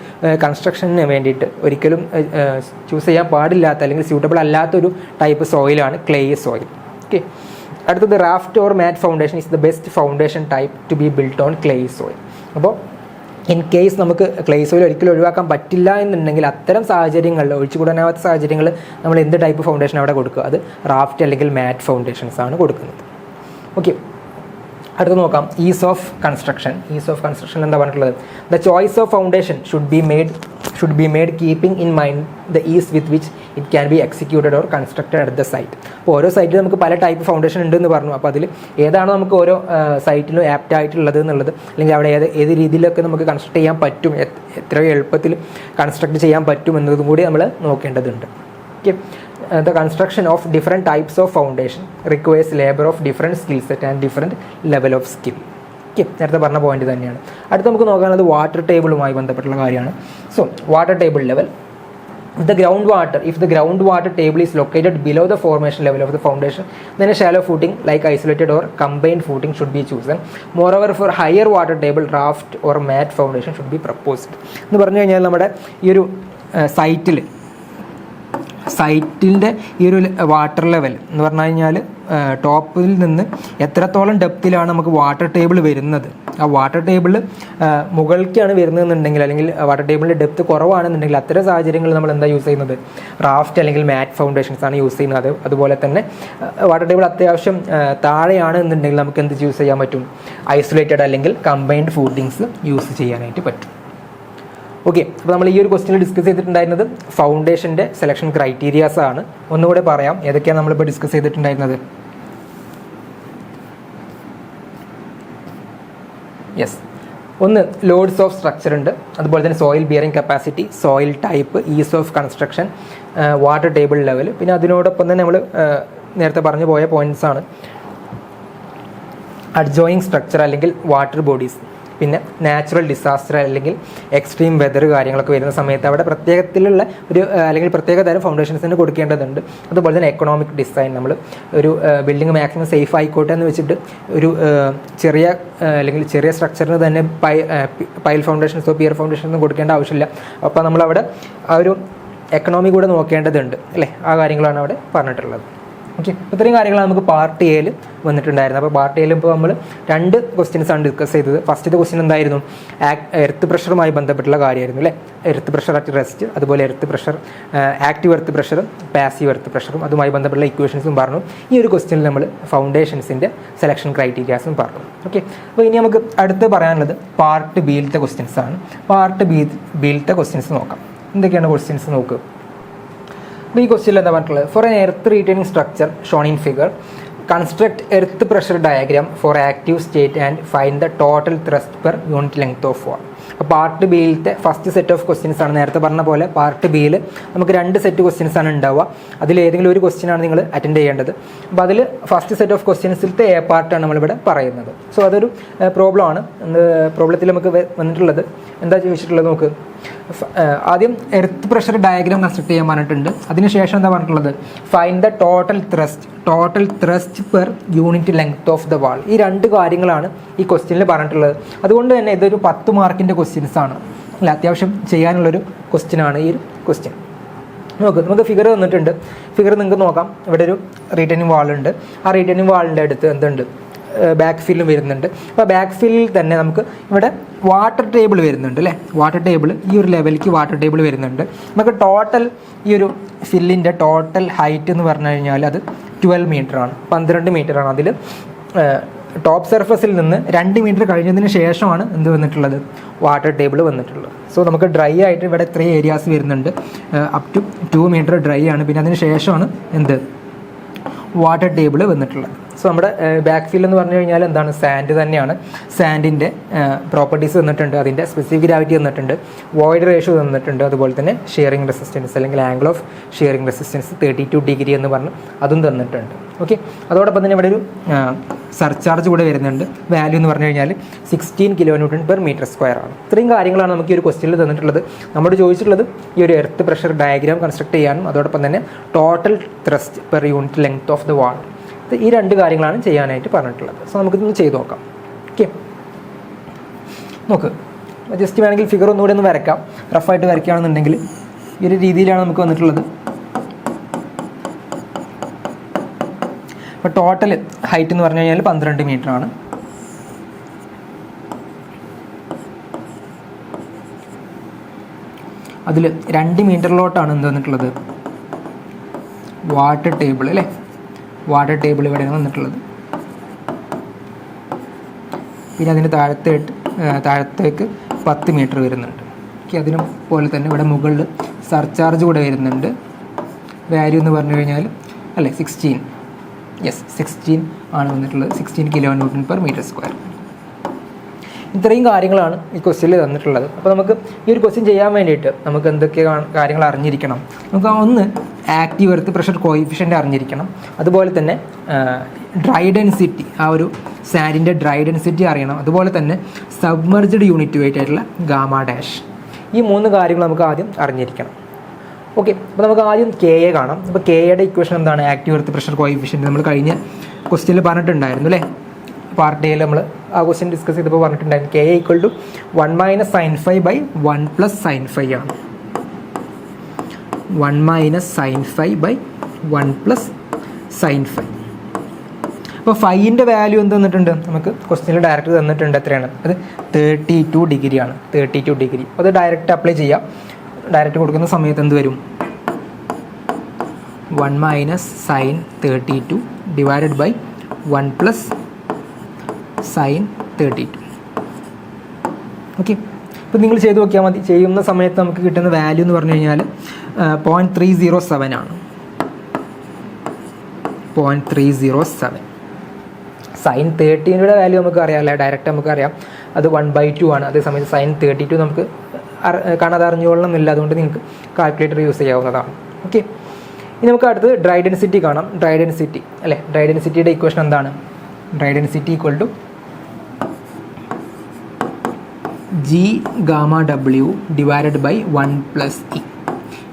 കൺസ്ട്രക്ഷന് വേണ്ടിയിട്ട് ഒരിക്കലും ചൂസ് ചെയ്യാൻ പാടില്ലാത്ത അല്ലെങ്കിൽ സ്യൂട്ടബിൾ അല്ലാത്തൊരു ടൈപ്പ് സോയിലാണ് ക്ലേ സോയിൽ. ഓക്കെ, അടുത്തത് raft or mat foundation is the best foundation type to be built on clay soil. അപ്പോൾ ഇൻ കേസ് നമുക്ക് ക്ലേ സോയിൽ ഒരിക്കലും ഒഴിവാക്കാൻ പറ്റില്ല എന്നുണ്ടെങ്കിൽ അത്തരം സാഹചര്യങ്ങളിൽ, ഒഴിച്ചുകൂടാനാവാത്ത സാഹചര്യങ്ങളിൽ നമ്മൾ എന്ത് ടൈപ്പ് ഫൗണ്ടേഷൻ അവിടെ കൊടുക്കുക, അത് റാഫ്റ്റ് അല്ലെങ്കിൽ മാറ്റ് ഫൗണ്ടേഷൻസ് ആണ് കൊടുക്കുന്നത്. ഓക്കെ, അടുത്ത് നോക്കാം ഈസ് ഓഫ് കൺസ്ട്രക്ഷൻ. എന്താ പറഞ്ഞിട്ടുള്ളത്? The choice of foundation should be made keeping in mind the ease with which it can be executed or constructed at the site. അപ്പോൾ ഓരോ സൈറ്റിൽ നമുക്ക് പല ടൈപ്പ് ഫൗണ്ടേഷൻ ഉണ്ടെന്ന് പറഞ്ഞു. അപ്പോൾ അതിൽ ഏതാണോ നമുക്ക് ഓരോ സൈറ്റിലും ആപ്റ്റ് ആയിട്ടുള്ളത് എന്നുള്ളത്, അല്ലെങ്കിൽ അവിടെ ഏത് രീതിയിലൊക്കെ നമുക്ക് കൺസ്ട്രക്ട് ചെയ്യാൻ പറ്റും, എത്ര എളുപ്പത്തിൽ കൺസ്ട്രക്ട് ചെയ്യാൻ പറ്റും എന്നതും കൂടി നമ്മൾ നോക്കേണ്ടതുണ്ട്. Okay, the construction of different types of foundation requires labor of different skill set and different level of skill. Okay, നേരത്തെ പറഞ്ഞ പോയിന്റ് തന്നെയാണ്. അടുത്ത് നമുക്ക് നോക്കാനുള്ളത് വാട്ടർ ടേബിളുമായി ബന്ധപ്പെട്ടുള്ള കാര്യമാണ്. So water table level. if the groundwater table is located below the formation level of the foundation, then a shallow footing like isolated or combined footing should be chosen. Moreover, for higher water table, raft or mat foundation should be proposed. എന്ന് പറഞ്ഞു കഴിഞ്ഞാൽ നമ്മുടെ ഈ ഒരു സൈറ്റിൻ്റെ ഈ ഒരു water level എന്ന് പറഞ്ഞു കഴിഞ്ഞാൽ ടോപ്പിൽ നിന്ന് എത്രത്തോളം ഡെപ്തിലാണ് നമുക്ക് വാട്ടർ ടേബിൾ വരുന്നത്, ആ വാട്ടർ ടേബിൾ മുകളിലേക്കാണ് വരുന്നതെന്നുണ്ടെങ്കിൽ, അല്ലെങ്കിൽ വാട്ടർ ടേബിളിൻ്റെ ഡെപ്ത് കുറവാണെന്നുണ്ടെങ്കിൽ അത്തരം സാഹചര്യങ്ങളിൽ നമ്മൾ എന്താ യൂസ് ചെയ്യുന്നത്, റാഫ്റ്റ് അല്ലെങ്കിൽ മാറ്റ് ഫൗണ്ടേഷൻസ് ആണ് യൂസ് ചെയ്യുന്നത്. അതുപോലെ തന്നെ വാട്ടർ ടേബിൾ അത്യാവശ്യം താഴെയാണ് എന്നുണ്ടെങ്കിൽ നമുക്ക് എന്ത് യൂസ് ചെയ്യാൻ പറ്റും, ഐസൊലേറ്റഡ് അല്ലെങ്കിൽ കമ്പൈൻഡ് ഫൂട്ടിങ്സ് യൂസ് ചെയ്യാനായിട്ട് പറ്റും. ഓക്കെ, അപ്പോൾ നമ്മൾ ഈ ഒരു ക്വസ്റ്റ്യനിൽ ഡിസ്കസ് ചെയ്തിട്ടുണ്ടായിരുന്നത് ഫൗണ്ടേഷൻ്റെ സെലക്ഷൻ ക്രൈറ്റീരിയാസ് ആണ്. ഒന്നുകൂടെ പറയാം ഏതൊക്കെയാണ് നമ്മളിപ്പോൾ ഡിസ്കസ് ചെയ്തിട്ടുണ്ടായിരുന്നത്. യെസ്, ഒന്ന് ലോഡ്സ് ഓഫ് സ്ട്രക്ചർ ഉണ്ട്, അതുപോലെ തന്നെ soil bearing capacity, soil type, is of construction, water table level. പിന്നെ അതിനോടൊപ്പം തന്നെ നമ്മൾ നേരത്തെ പറഞ്ഞു പോയ പോയിന്റ്സ് ആണ് അഡ്ജോയിങ് സ്ട്രക്ചർ അല്ലെങ്കിൽ വാട്ടർ ബോഡീസ്, പിന്നെ നാച്ചുറൽ ഡിസാസ്റ്റർ അല്ലെങ്കിൽ എക്സ്ട്രീം വെതർ കാര്യങ്ങളൊക്കെ വരുന്ന സമയത്ത് അവിടെ പ്രത്യേകത്തിലുള്ള ഒരു അല്ലെങ്കിൽ പ്രത്യേക തരം ഫൗണ്ടേഷൻസിന് കൊടുക്കേണ്ടതുണ്ട്. അതുപോലെ തന്നെ എക്കണോമിക് ഡിസൈൻ, നമ്മൾ ഒരു ബിൽഡിംഗ് മാക്സിമം സേഫ് ആയിക്കോട്ടെ എന്ന് വെച്ചിട്ട് ഒരു ചെറിയ അല്ലെങ്കിൽ ചെറിയ സ്ട്രക്ചറിന് തന്നെ പൈൽ ഫൗണ്ടേഷൻസോ പിയർ ഫൗണ്ടേഷൻസോ കൊടുക്കേണ്ട ആവശ്യമില്ല. അപ്പോൾ നമ്മളവിടെ ആ ഒരു എക്കണോമി കൂടെ നോക്കേണ്ടതുണ്ട് അല്ലേ, ആ കാര്യങ്ങളാണ് അവിടെ പറഞ്ഞിട്ടുള്ളത്. ഓക്കെ, ഇത്രയും കാര്യങ്ങളാണ് നമുക്ക് പാർട്ട് എയിൽ വന്നിട്ടുണ്ടായിരുന്നത്. അപ്പോൾ പാർട്ട് എയിൽ ഇപ്പോൾ നമ്മൾ 2 ക്വസ്റ്റ്യൻസ് ആണ് ഡിസ്കസ് ചെയ്തത്. ഫസ്റ്റത്തെ ക്വസ്റ്റ്യൻ എന്തായിരുന്നു, എർത്ത് പ്രഷറുമായി ബന്ധപ്പെട്ടുള്ള കാര്യമായിരുന്നു അല്ലേ, എർത്ത് പ്രഷർ അറ്റ് റെസ്റ്റ്, അതുപോലെ എർത്ത് പ്രഷർ, ആക്റ്റീവ് എർത്ത് പ്രഷറും പാസീവ് എർത്ത് പ്രഷറും അതുമായി ബന്ധപ്പെട്ടുള്ള ഇക്വേഷൻസും പറഞ്ഞു. ഈ ഒരു ക്വസ്റ്റ്യനിൽ നമ്മൾ ഫൗണ്ടേഷൻസിൻ്റെ സെലക്ഷൻ ക്രൈറ്റീരിയാസും പറഞ്ഞു. ഓക്കെ, അപ്പോൾ ഇനി നമുക്ക് അടുത്ത് പറയാനുള്ളത് പാർട്ട് ബിയിലത്തെ ക്വസ്റ്റ്യൻസ് ആണ്. പാർട്ട് ബിയിലത്തെ ക്വസ്റ്റ്യൻസ് നോക്കാം. എന്തൊക്കെയാണ് ക്വസ്റ്റ്യൻസ് നോക്കുക. അപ്പോൾ ഈ ക്വസ്റ്റ്യനിൽ എന്താ പറഞ്ഞിട്ടുള്ളത്, for an earth retaining structure shown in figure construct earth pressure diagram for active state and find the total thrust per unit length of wall. അപ്പോൾ പാർട്ട് ബിയിലത്തെ ഫസ്റ്റ് സെറ്റ് ഓഫ് ക്വസ്റ്റ്യൻസ് ആണ്. നേരത്തെ പറഞ്ഞ പോലെ പാർട്ട് ബിയിൽ നമുക്ക് 2 set questions ആണ് ഉണ്ടാവുക. അതിൽ ഏതെങ്കിലും ഒരു ക്വസ്റ്റ്യൻ ആണ് നിങ്ങൾ അറ്റൻഡ് ചെയ്യേണ്ടത്. അപ്പോൾ അതിൽ ഫസ്റ്റ് സെറ്റ് ഓഫ് ക്വസ്റ്റ്യൻസിലത്തെ എ പാർട്ടാണ് നമ്മളിവിടെ പറയുന്നത്. സോ അതൊരു പ്രോബ്ലം ആണ്. പ്രോബ്ലത്തിൽ നമുക്ക് വന്നിട്ടുള്ളത് എന്താ ചോദിച്ചിട്ടുള്ളത് നോക്ക്. ആദ്യം എർത്ത് പ്രഷർ ഡയഗ്രാം കൺസ്ട്രക്ട് ചെയ്യാൻ പറഞ്ഞിട്ടുണ്ട്. അതിനുശേഷം എന്താ പറഞ്ഞിട്ടുള്ളത്, find the total thrust per unit length of the wall. ഈ 2 കാര്യങ്ങളാണ് ഈ ക്വസ്റ്റ്യനിൽ പറഞ്ഞിട്ടുള്ളത്. അതുകൊണ്ട് തന്നെ ഇതൊരു 10 മാർക്കിൻ്റെ ക്വസ്റ്റ്യൻസ് ആണ് അല്ല, അത്യാവശ്യം ചെയ്യാനുള്ളൊരു ക്വസ്റ്റ്യൻ ആണ് ഈ ഒരു ക്വസ്റ്റ്യൻ. നമുക്ക് ഫിഗർ തന്നിട്ടുണ്ട്. ഫിഗർ നിങ്ങൾക്ക് നോക്കാം. ഇവിടെ ഒരു റീറ്റെയിനിങ് വാളുണ്ട്. ആ റീറ്റെയിനിങ് വാളിൻ്റെ അടുത്ത് എന്തുണ്ട്, ബാക്ക് ഫില്ലും വരുന്നുണ്ട്. അപ്പോൾ ബാക്ക് ഫില്ലിൽ തന്നെ നമുക്ക് ഇവിടെ വാട്ടർ ടേബിൾ വരുന്നുണ്ട് അല്ലേ, വാട്ടർ ടേബിൾ ഈ ഒരു ലെവലിലേക്ക് വാട്ടർ ടേബിൾ വരുന്നുണ്ട്. നമുക്ക് ടോട്ടൽ ഈ ഒരു ഫില്ലിൻ്റെ ടോട്ടൽ ഹൈറ്റ് എന്ന് പറഞ്ഞു കഴിഞ്ഞാൽ അത് 12 മീറ്ററാണ്, 12 മീറ്ററാണ്. അതിൽ ടോപ്പ് സർഫസിൽ നിന്ന് 2 മീറ്റർ കഴിഞ്ഞതിന് ശേഷമാണ് എന്ത് വന്നിട്ടുള്ളത്, വാട്ടർ ടേബിൾ വന്നിട്ടുള്ളത്. സോ നമുക്ക് ഡ്രൈ ആയിട്ട് ഇവിടെ ഇത്രയും ഏരിയാസ് വരുന്നുണ്ട്, അപ് ടു 2 മീറ്റർ ഡ്രൈ ആണ്. പിന്നെ അതിന് ശേഷമാണ് എന്ത്, വാട്ടർ ടേബിൾ വന്നിട്ടുള്ളത്. സോ നമ്മുടെ ബാക്ക് ഫിൽ എന്ന് പറഞ്ഞു കഴിഞ്ഞാൽ എന്താണ്, സാൻഡ് തന്നെയാണ്. സാൻഡിൻ്റെ പ്രോപ്പർട്ടീസ് തന്നിട്ടുണ്ട്, അതിൻ്റെ സ്പെസിഫിക് ഗ്രാവിറ്റി തന്നിട്ടുണ്ട്, വോയിഡ് റേഷ്യോ തന്നിട്ടുണ്ട്, അതുപോലെ തന്നെ ഷിയറിംഗ് റെസിസ്റ്റൻസ് അല്ലെങ്കിൽ angle of shearing resistance 32 degree എന്ന് പറഞ്ഞ് അതും തന്നിട്ടുണ്ട്. ഓക്കെ, അതോടൊപ്പം തന്നെ ഇവിടെ ഒരു സർചാർജ് കൂടെ വരുന്നുണ്ട്. വാല്യൂ എന്ന് പറഞ്ഞു കഴിഞ്ഞാൽ 16 kN/m². ഇത്രയും കാര്യങ്ങളാണ് നമുക്ക് ഈ ഒരു ക്വസ്റ്റ്യനിൽ തന്നിട്ടുള്ളത്. നമ്മോട് ചോദിച്ചിട്ടുള്ളത് ഈ ഒരു എർത്ത് പ്രഷർ ഡയഗ്രാം കൺസ്ട്രക്ട് ചെയ്യാനും അതോടൊപ്പം തന്നെ total thrust per unit length of the wall. ഈ 2 കാര്യങ്ങളാണ് ചെയ്യാനായിട്ട് പറഞ്ഞിട്ടുള്ളത്. സോ നമുക്കിതൊന്ന് ചെയ്ത് നോക്കാം. ഓക്കെ, നോക്ക്, ജസ്റ്റ് വേണമെങ്കിൽ ഫിഗർ ഒന്നുകൂടെ ഒന്ന് വരയ്ക്കാം. റഫായിട്ട് വരയ്ക്കുകയാണെന്നുണ്ടെങ്കിൽ ഈ ഒരു രീതിയിലാണ് നമുക്ക് വന്നിട്ടുള്ളത്. അപ്പോൾ ടോട്ടൽ ഹൈറ്റ് എന്ന് പറഞ്ഞു കഴിഞ്ഞാൽ 12 മീറ്ററാണ്. അതിൽ 2 മീറ്ററിലോട്ടാണ് എന്ത് വന്നിട്ടുള്ളത്, വാട്ടർ ടേബിൾ അല്ലേ, വാട്ടർ ടേബിൾ ഇവിടെയാണ് വന്നിട്ടുള്ളത്. പിന്നെ അതിന് താഴത്തേക്ക് 10 മീറ്റർ വരുന്നുണ്ട്. ഓക്കെ, അതിന് പോലെ തന്നെ ഇവിടെ മുകളിൽ സർചാർജ് കൂടെ വരുന്നുണ്ട്. വാല്യൂ എന്ന് പറഞ്ഞു കഴിഞ്ഞാൽ അല്ലേ 16 ആണ് വന്നിട്ടുള്ളത്, 16 kN/m². ഇത്രയും കാര്യങ്ങളാണ് ഈ ക്വസ്റ്റ്യനിൽ തന്നിട്ടുള്ളത്. അപ്പോൾ നമുക്ക് ഈ ഒരു ക്വസ്റ്റ്യൻ ചെയ്യാൻ വേണ്ടിയിട്ട് നമുക്ക് എന്തൊക്കെ കാര്യങ്ങൾ അറിഞ്ഞിരിക്കണം. നമുക്ക് ഒന്ന് ആക്റ്റീവ് എർത്ത് പ്രഷർ കോയിഫിഷ്യൻ്റ് അറിഞ്ഞിരിക്കണം. അതുപോലെ തന്നെ ഡ്രൈ ഡെൻസിറ്റി, ആ ഒരു സാൻഡിൻ്റെ ഡ്രൈ ഡെൻസിറ്റി അറിയണം. അതുപോലെ തന്നെ സബ്മർജ്ഡ് യൂണിറ്റ് വെയിറ്റ് ആയിട്ടുള്ള ഗാമ ഡാഷ്. ഈ 3 കാര്യങ്ങൾ നമുക്ക് ആദ്യം അറിഞ്ഞിരിക്കണം. ഓക്കെ, അപ്പോൾ നമുക്ക് ആദ്യം കെ എ കാണാം. അപ്പോൾ കെ എയുടെ ഇക്വേഷൻ എന്താണ്? Active earth pressure coefficient. നമ്മൾ കഴിഞ്ഞ ക്വസ്റ്റ്യനിൽ പറഞ്ഞിട്ടുണ്ടായിരുന്നു അല്ലേ, പാർട്ട് എയിൽ നമ്മൾ ആ ക്വസ്റ്റ്യൻ ഡിസ്കസ് ചെയ്തപ്പോൾ പറഞ്ഞിട്ടുണ്ടായിരുന്നു K A equal to 1 - sin phi by 1 + sin phi ആണ്. 1 - sin phi by 1 + sin phi. അപ്പോൾ ഫൈൻ്റെ വാല്യൂ എന്ത് തന്നിട്ടുണ്ട്? നമുക്ക് ക്വസ്റ്റ്യനിൽ ഡയറക്റ്റ് തന്നിട്ടുണ്ട്. എത്രയാണ് അത്? 32 ഡിഗ്രിയാണ്. 32 ഡിഗ്രി. അത് ഡയറക്റ്റ് അപ്ലൈ ചെയ്യാം. ഡയറക്റ്റ് കൊടുക്കുന്ന സമയത്ത് എന്ത് വരും? 1 - sin 32 divided by 1 + sin 32. Okay, ഇപ്പോൾ നിങ്ങൾ ചെയ്ത് നോക്കിയാൽ മതി. ചെയ്യുന്ന സമയത്ത് നമുക്ക് കിട്ടുന്ന വാല്യൂ എന്ന് പറഞ്ഞു കഴിഞ്ഞാൽ 0.307 ആണ്. 0.307. sin 13യുടെ വാല്യൂ നമുക്ക് അറിയാം അല്ലേ, ഡയറക്റ്റ് നമുക്കറിയാം. അത് 1/2 ആണ്. അതേസമയത്ത് sin 32 നമുക്ക് കാണാതെ അറിഞ്ഞുകൊള്ളണമെന്നില്ല. അതുകൊണ്ട് നിങ്ങൾക്ക് കാൽക്കുലേറ്റർ യൂസ് ചെയ്യാവുന്നതാണ്. ഓക്കെ, ഇനി നമുക്ക് അടുത്ത് ഡ്രൈ ഡെൻസിറ്റി കാണാം. ഡ്രൈ ഡെൻസിറ്റി അല്ലേ, ഡ്രൈ ഡെൻസിറ്റിയുടെ ഇക്വേഷൻ എന്താണ്? Dry density equal to G gamma W divided by 1 + E.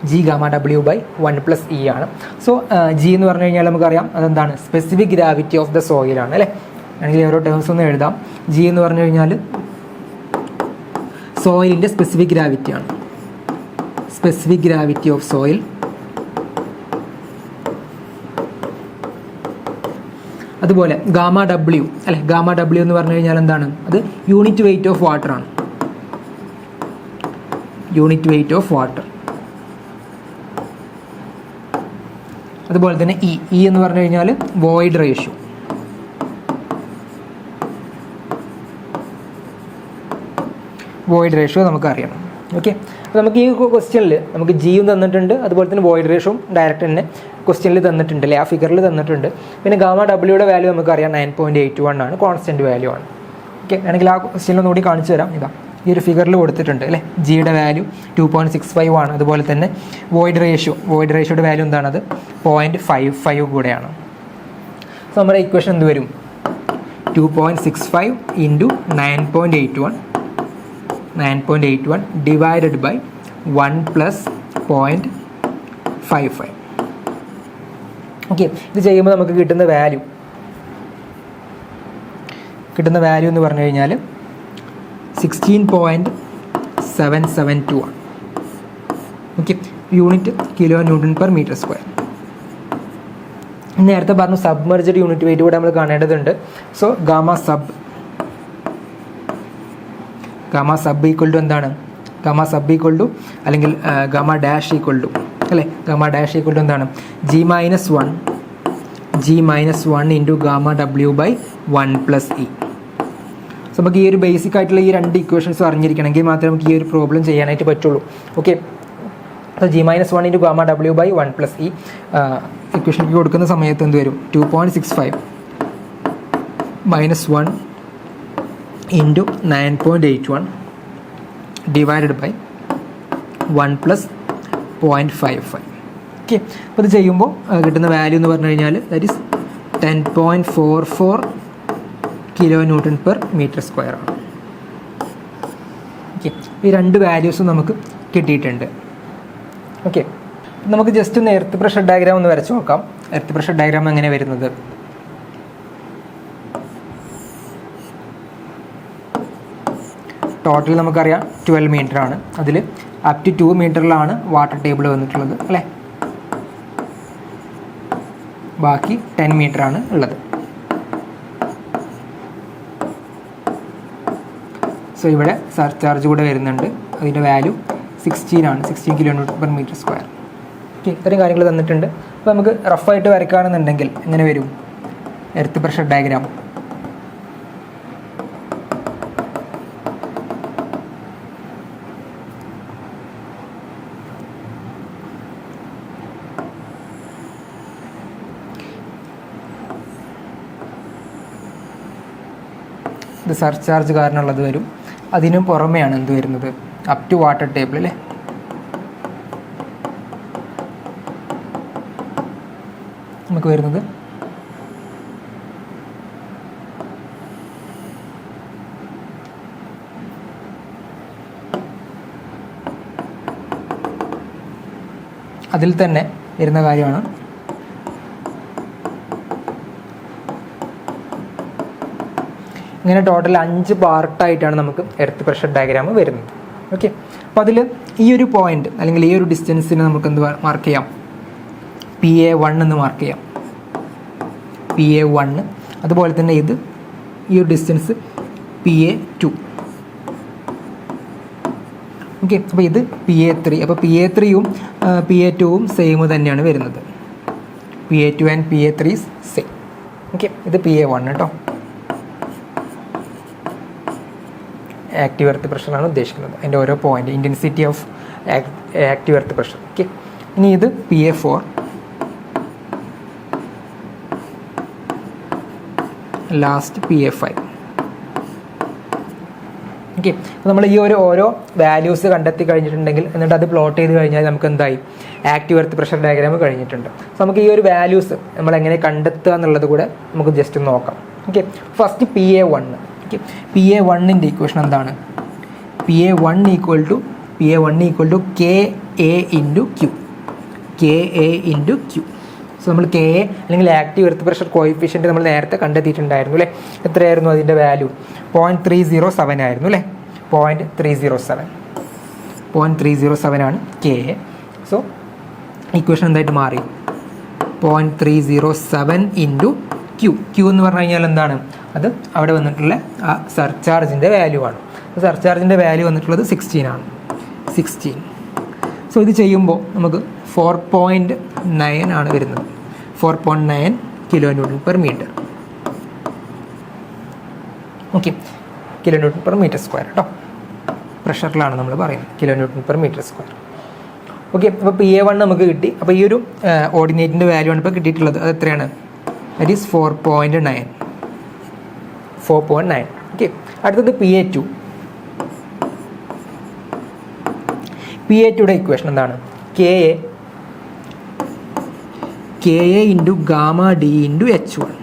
G gamma W by 1 + E ആണ്. സോ G എന്ന് പറഞ്ഞു കഴിഞ്ഞാൽ നമുക്കറിയാം അതെന്താണ്? Specific gravity of the soil ആണ് അല്ലേ. അല്ലെങ്കിൽ ഓരോ ടേംസ് ഒന്ന് എഴുതാം. G എന്ന് പറഞ്ഞു കഴിഞ്ഞാൽ സോയിലിൻ്റെ സ്പെസിഫിക് ഗ്രാവിറ്റി ആണ്. Specific gravity of soil. അതുപോലെ ഗാമ W അല്ലെ, ഗാമ W എന്ന് പറഞ്ഞു കഴിഞ്ഞാൽ എന്താണ്? അത് യൂണിറ്റ് വെയിറ്റ് ഓഫ് വാട്ടർ ആണ്. Unit weight of water. അതുപോലെ തന്നെ ഇ എന്ന് പറഞ്ഞു കഴിഞ്ഞാൽ വോയിഡ് റേഷ്യോ. വോയിഡ് റേഷ്യോ നമുക്കറിയണം. ഓക്കെ, അപ്പോൾ നമുക്ക് ഈ ക്വസ്റ്റ്യനിൽ നമുക്ക് ജിയും തന്നിട്ടുണ്ട്, അതുപോലെ തന്നെ വോയിഡ് റേഷ്യോയും ഡയറക്റ്റ് തന്നെ ക്വസ്റ്റ്യനിൽ തന്നിട്ടുണ്ട് അല്ലേ, ആ ഫിഗറിൽ തന്നിട്ടുണ്ട്. പിന്നെ ഗാമ ഡബ്ല്യൂയുടെ വാല്യൂ നമുക്കറിയാം 9.81 ആണ്, കോൺസ്റ്റൻറ്റ് വാല്യൂ ആണ്. ഓക്കെ, ആണെങ്കിൽ ആ ക്വസ്റ്റ്യനിൽ ഒന്നുകൂടി കാണിച്ചു തരാം. ഇതാ ഈ ഒരു ഫിഗറിൽ കൊടുത്തിട്ടുണ്ട് അല്ലേ. ജിയുടെ വാല്യൂ 2.65 ആണ്. അതുപോലെ തന്നെ വോയിഡ് റേഷ്യോയുടെ വാല്യൂ എന്താണത്? 0.55 കൂടെയാണ്. സോ നമ്മുടെ ഇക്വേഷൻ എന്ത് വരും? 2.65 × 9.81 ഡിവൈഡഡ് ബൈ 1 + 0.55. ഓക്കെ, ഇത് ചെയ്യുമ്പോൾ നമുക്ക് കിട്ടുന്ന വാല്യൂ എന്ന് പറഞ്ഞു കഴിഞ്ഞാൽ 16.772 ആണ്. Okay, unit kN/m². നേരത്തെ പറഞ്ഞു സബ്മർജ്ഡ് യൂണിറ്റ് വെയിറ്റ് കൂടെ നമ്മൾ കാണേണ്ടതുണ്ട്. So gamma sub equal to എന്താണ്? ഗാമ സബ് ഈക്വൽ ടു അല്ലെങ്കിൽ ഗാമ ഡാഷ് ഈക്വൽ ടു അല്ലേ, ഗാമ ഡാഷ് ഈക്വൽ ടു എന്താണ്? G - 1 into gamma W by 1 + E. So നമുക്ക് ഈ ഒരു ബേസിക് ആയിട്ടുള്ള ഈ രണ്ട് ഇക്വേഷൻസ് അറിഞ്ഞിരിക്കണമെങ്കിൽ മാത്രമേ നമുക്ക് ഈ ഒരു പ്രോബ്ലം ചെയ്യാനായിട്ട് പറ്റുള്ളൂ. Okay, so G - 1 into gamma W by 1 + E ഇക്വേഷനിലേക്ക് കൊടുക്കുന്ന സമയത്ത് എന്ത് വരും? 2.65 - 1 ഇൻറ്റു 9.81 ഡിവൈഡഡ് ബൈ 1 + 0.55. ഓക്കെ, അപ്പോൾ ഇത് ചെയ്യുമ്പോൾ കിട്ടുന്ന വാല്യൂ എന്ന് പറഞ്ഞു കഴിഞ്ഞാൽ ദാറ്റ് ഈസ് 10.44 kN/m² ആണ്. ഓക്കെ, ഈ രണ്ട് വാല്യൂസും നമുക്ക് കിട്ടിയിട്ടുണ്ട്. ഓക്കെ, നമുക്ക് ജസ്റ്റ് ഒന്ന് എർത്ത് പ്രഷർ ഡയഗ്രാം ഒന്ന് വരച്ച് നോക്കാം. എർത്ത് പ്രഷർ ഡയഗ്രാം എങ്ങനെ വരുന്നത്? ടോട്ടൽ നമുക്കറിയാം 12 മീറ്റർ ആണ്. അതിൽ അപ് ടു 2 മീറ്ററിലാണ് വാട്ടർ ടേബിൾ വന്നിട്ടുള്ളത് അല്ലേ. ബാക്കി 10 മീറ്റർ ആണ് ഉള്ളത്. സോ ഇവിടെ സർചാർജ് കൂടെ വരുന്നുണ്ട്. അതിൻ്റെ വാല്യൂ 16 ആണ്, 16 kN/m². ഓക്കെ, ഇത്രയും കാര്യങ്ങൾ തന്നിട്ടുണ്ട്. അപ്പോൾ നമുക്ക് റഫായിട്ട് വരയ്ക്കുകയാണെന്നുണ്ടെങ്കിൽ എങ്ങനെ വരും എർത്ത് പ്രഷർ ഡയഗ്രാം? ഇത് സർചാർജ് കാരണമുള്ളത് വരും. അതിനും പുറമെയാണ് എന്ത് വരുന്നത്? അപ് ടു വാട്ടർ ടേബിൾ അല്ലേ. നമുക്ക് വരുന്നത് അതിൽ തന്നെ വരുന്ന കാര്യമാണ് ഇങ്ങനെ ടോട്ടൽ 5 പാർട്ടായിട്ടാണ് നമുക്ക് എർത്ത് പ്രഷർ ഡയഗ്രാം വരുന്നത്. ഓക്കെ, അപ്പോൾ അതിൽ ഈ ഒരു പോയിന്റ് അല്ലെങ്കിൽ ഈ ഒരു ഡിസ്റ്റൻസിന് നമുക്ക് എന്ത് മാർക്ക് ചെയ്യാം? PA1 എന്ന് മാർക്ക് ചെയ്യാം. PA1. അതുപോലെ തന്നെ ഇത് ഈ ഒരു ഡിസ്റ്റൻസ് PA2. ഓക്കെ, അപ്പോൾ ഇത് PA3. അപ്പോൾ PA3യും PA2വും സെയിം തന്നെയാണ് വരുന്നത്. PA2 and PA3 same. Okay, ഇത് PA1 കേട്ടോ. ആക്റ്റീവ് എർത്ത് പ്രഷറാണ് ഉദ്ദേശിക്കുന്നത്, അതിൻ്റെ ഓരോ point intensity of active earth pressure. Okay, ഇനി ഇത് PA4, ലാസ്റ്റ് PA5. ഓക്കെ, അപ്പോൾ നമ്മൾ ഈ ഓരോ വാല്യൂസ് കണ്ടെത്തി കഴിഞ്ഞിട്ടുണ്ടെങ്കിൽ എന്നിട്ട് അത് പ്ലോട്ട് ചെയ്ത് കഴിഞ്ഞാൽ നമുക്ക് എന്തായി? ആക്റ്റീവ് എർത്ത് പ്രഷർ ഡയഗ്രാം കഴിഞ്ഞിട്ടുണ്ട്. സോ നമുക്ക് ഈ ഒരു വാല്യൂസ് നമ്മൾ എങ്ങനെ കണ്ടെത്തുക എന്നുള്ളത് കൂടെ നമുക്ക് ജസ്റ്റ് നോക്കാം. Okay, first PA1. ഓക്കെ, PA1ൻ്റെ ഇക്വേഷൻ എന്താണ്? PA1 equal to KA into Q. KA into Q. So നമ്മൾ KA അല്ലെങ്കിൽ ആക്റ്റീവ് എർത്ത് പ്രഷർ കോയിഫിഷ്യൻറ്റ് നമ്മൾ നേരത്തെ കണ്ടെത്തിയിട്ടുണ്ടായിരുന്നു അല്ലേ? എത്രയായിരുന്നു അതിൻ്റെ വാല്യൂ? 0.307 ആയിരുന്നു അല്ലേ? 0.307 ആണ് KA. സോ ഇക്വേഷൻ എന്തായിട്ട് മാറി? 0.307 ഇൻറ്റു Q. Q എന്ന് പറഞ്ഞു കഴിഞ്ഞാൽ എന്താണ്? അത് അവിടെ വന്നിട്ടുള്ള ആ സർചാർജിൻ്റെ വാല്യൂ ആണ്. സർചാർജിൻ്റെ വാല്യൂ വന്നിട്ടുള്ളത് 16 ആണ്. 16. സോ ഇത് ചെയ്യുമ്പോൾ നമുക്ക് 4.9 ആണ് വരുന്നത്. 4.9 kN/m. ഓക്കെ, kN/m² കേട്ടോ. പ്രഷറിലാണ് നമ്മൾ പറയുന്നത്, kN/m². ഓക്കെ, അപ്പോൾ PA1 നമുക്ക് കിട്ടി. അപ്പോൾ ഈ ഒരു ഓർഡിനേറ്റിൻ്റെ വാല്യൂ ആണ് ഇപ്പോൾ കിട്ടിയിട്ടുള്ളത്. അത് എത്രയാണ്? That is 4.9. ഓക്കെ, അടുത്തത് PA2. PA2യുടെ ഇക്വേഷൻ എന്താണ്? KA into gamma D into H1.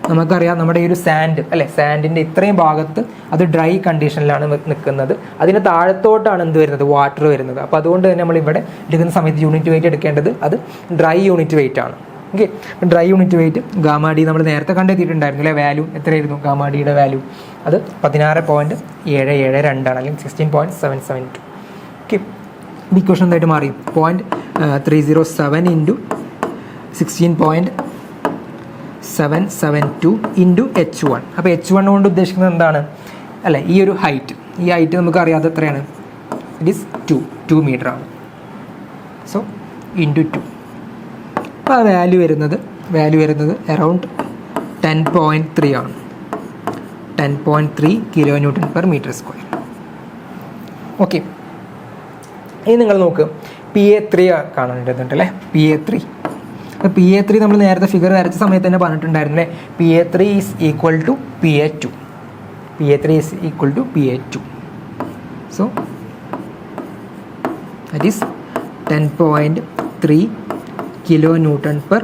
നമുക്കറിയാം നമ്മുടെ ഈ ഒരു സാൻഡ് അല്ലേ, സാൻഡിൻ്റെ ഇത്രയും ഭാഗത്ത് അത് ഡ്രൈ കണ്ടീഷനിലാണ് നിൽക്കുന്നത്. അതിന് താഴത്തോട്ടാണ് എന്ത് വരുന്നത്? വാട്ടർ വരുന്നത്. അപ്പോൾ അതുകൊണ്ട് തന്നെ നമ്മൾ ഇവിടെ എടുക്കുന്ന സമയത്ത് യൂണിറ്റ് വെയിറ്റ് എടുക്കേണ്ടത് അത് ഡ്രൈ യൂണിറ്റ് വെയിറ്റ് ആണ്. Okay, dry unit weight gamma D നമ്മൾ നേരത്തെ കണ്ടെത്തിയിട്ടുണ്ടായിരുന്നു അല്ലേ? വാല്യൂ എത്രയായിരുന്നു ഗാമ ഡിയുടെ വാല്യൂ? അത് 16.772 ആണ്, അല്ലെങ്കിൽ 16.772. ഓക്കെ, ഇക്വേഷൻ എന്തായിട്ട് മാറി? 0.307 ഇൻറ്റു 16.772 ഇൻറ്റു H1. അപ്പോൾ H1 കൊണ്ട് ഉദ്ദേശിക്കുന്നത് എന്താണ് അല്ലേ? ഈ ഒരു ഹൈറ്റ്, ഈ ഹൈറ്റ് നമുക്ക് അറിയാതെ എത്രയാണ്? ഇറ്റ് ഈസ് 2 മീറ്റർ ആണ്. So into 2. അപ്പോൾ ആ വാല്യൂ വരുന്നത് അറൗണ്ട് 10.3 ആണ്. 10.3 kN/m². ഓക്കെ, ഇനി നിങ്ങൾ നോക്ക്, PA3 കാണാനുണ്ട് അല്ലേ? PA3. അപ്പോൾ PA3 നമ്മൾ നേരത്തെ ഫിഗർ വരച്ച സമയത്ത് തന്നെ പറഞ്ഞിട്ടുണ്ടായിരുന്നു അല്ലേ? PA3 is equal to PA2. PA3 is equal to PA2. So that is 10.3 kN/m².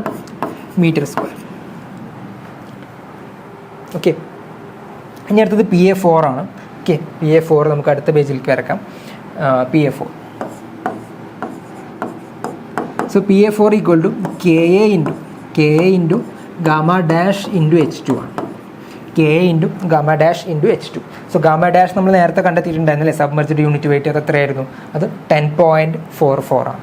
Okay, ഇനി അടുത്തത് PA4 ആണ്. ഓക്കെ, PA4 നമുക്ക് അടുത്ത പേജിലേക്ക് വരക്കാം. PA4. So PA4 equal to KA into gamma dash into H2 ആണ്. KA into gamma dash into H2. So gamma dash നമ്മൾ നേരത്തെ കണ്ടെത്തിയിട്ടുണ്ടായിരുന്നല്ലേ? സബ്മർജ്ഡ് യൂണിറ്റ് വെയിറ്റ് അത് എത്രയായിരുന്നു? അത് 10.44 ആണ്.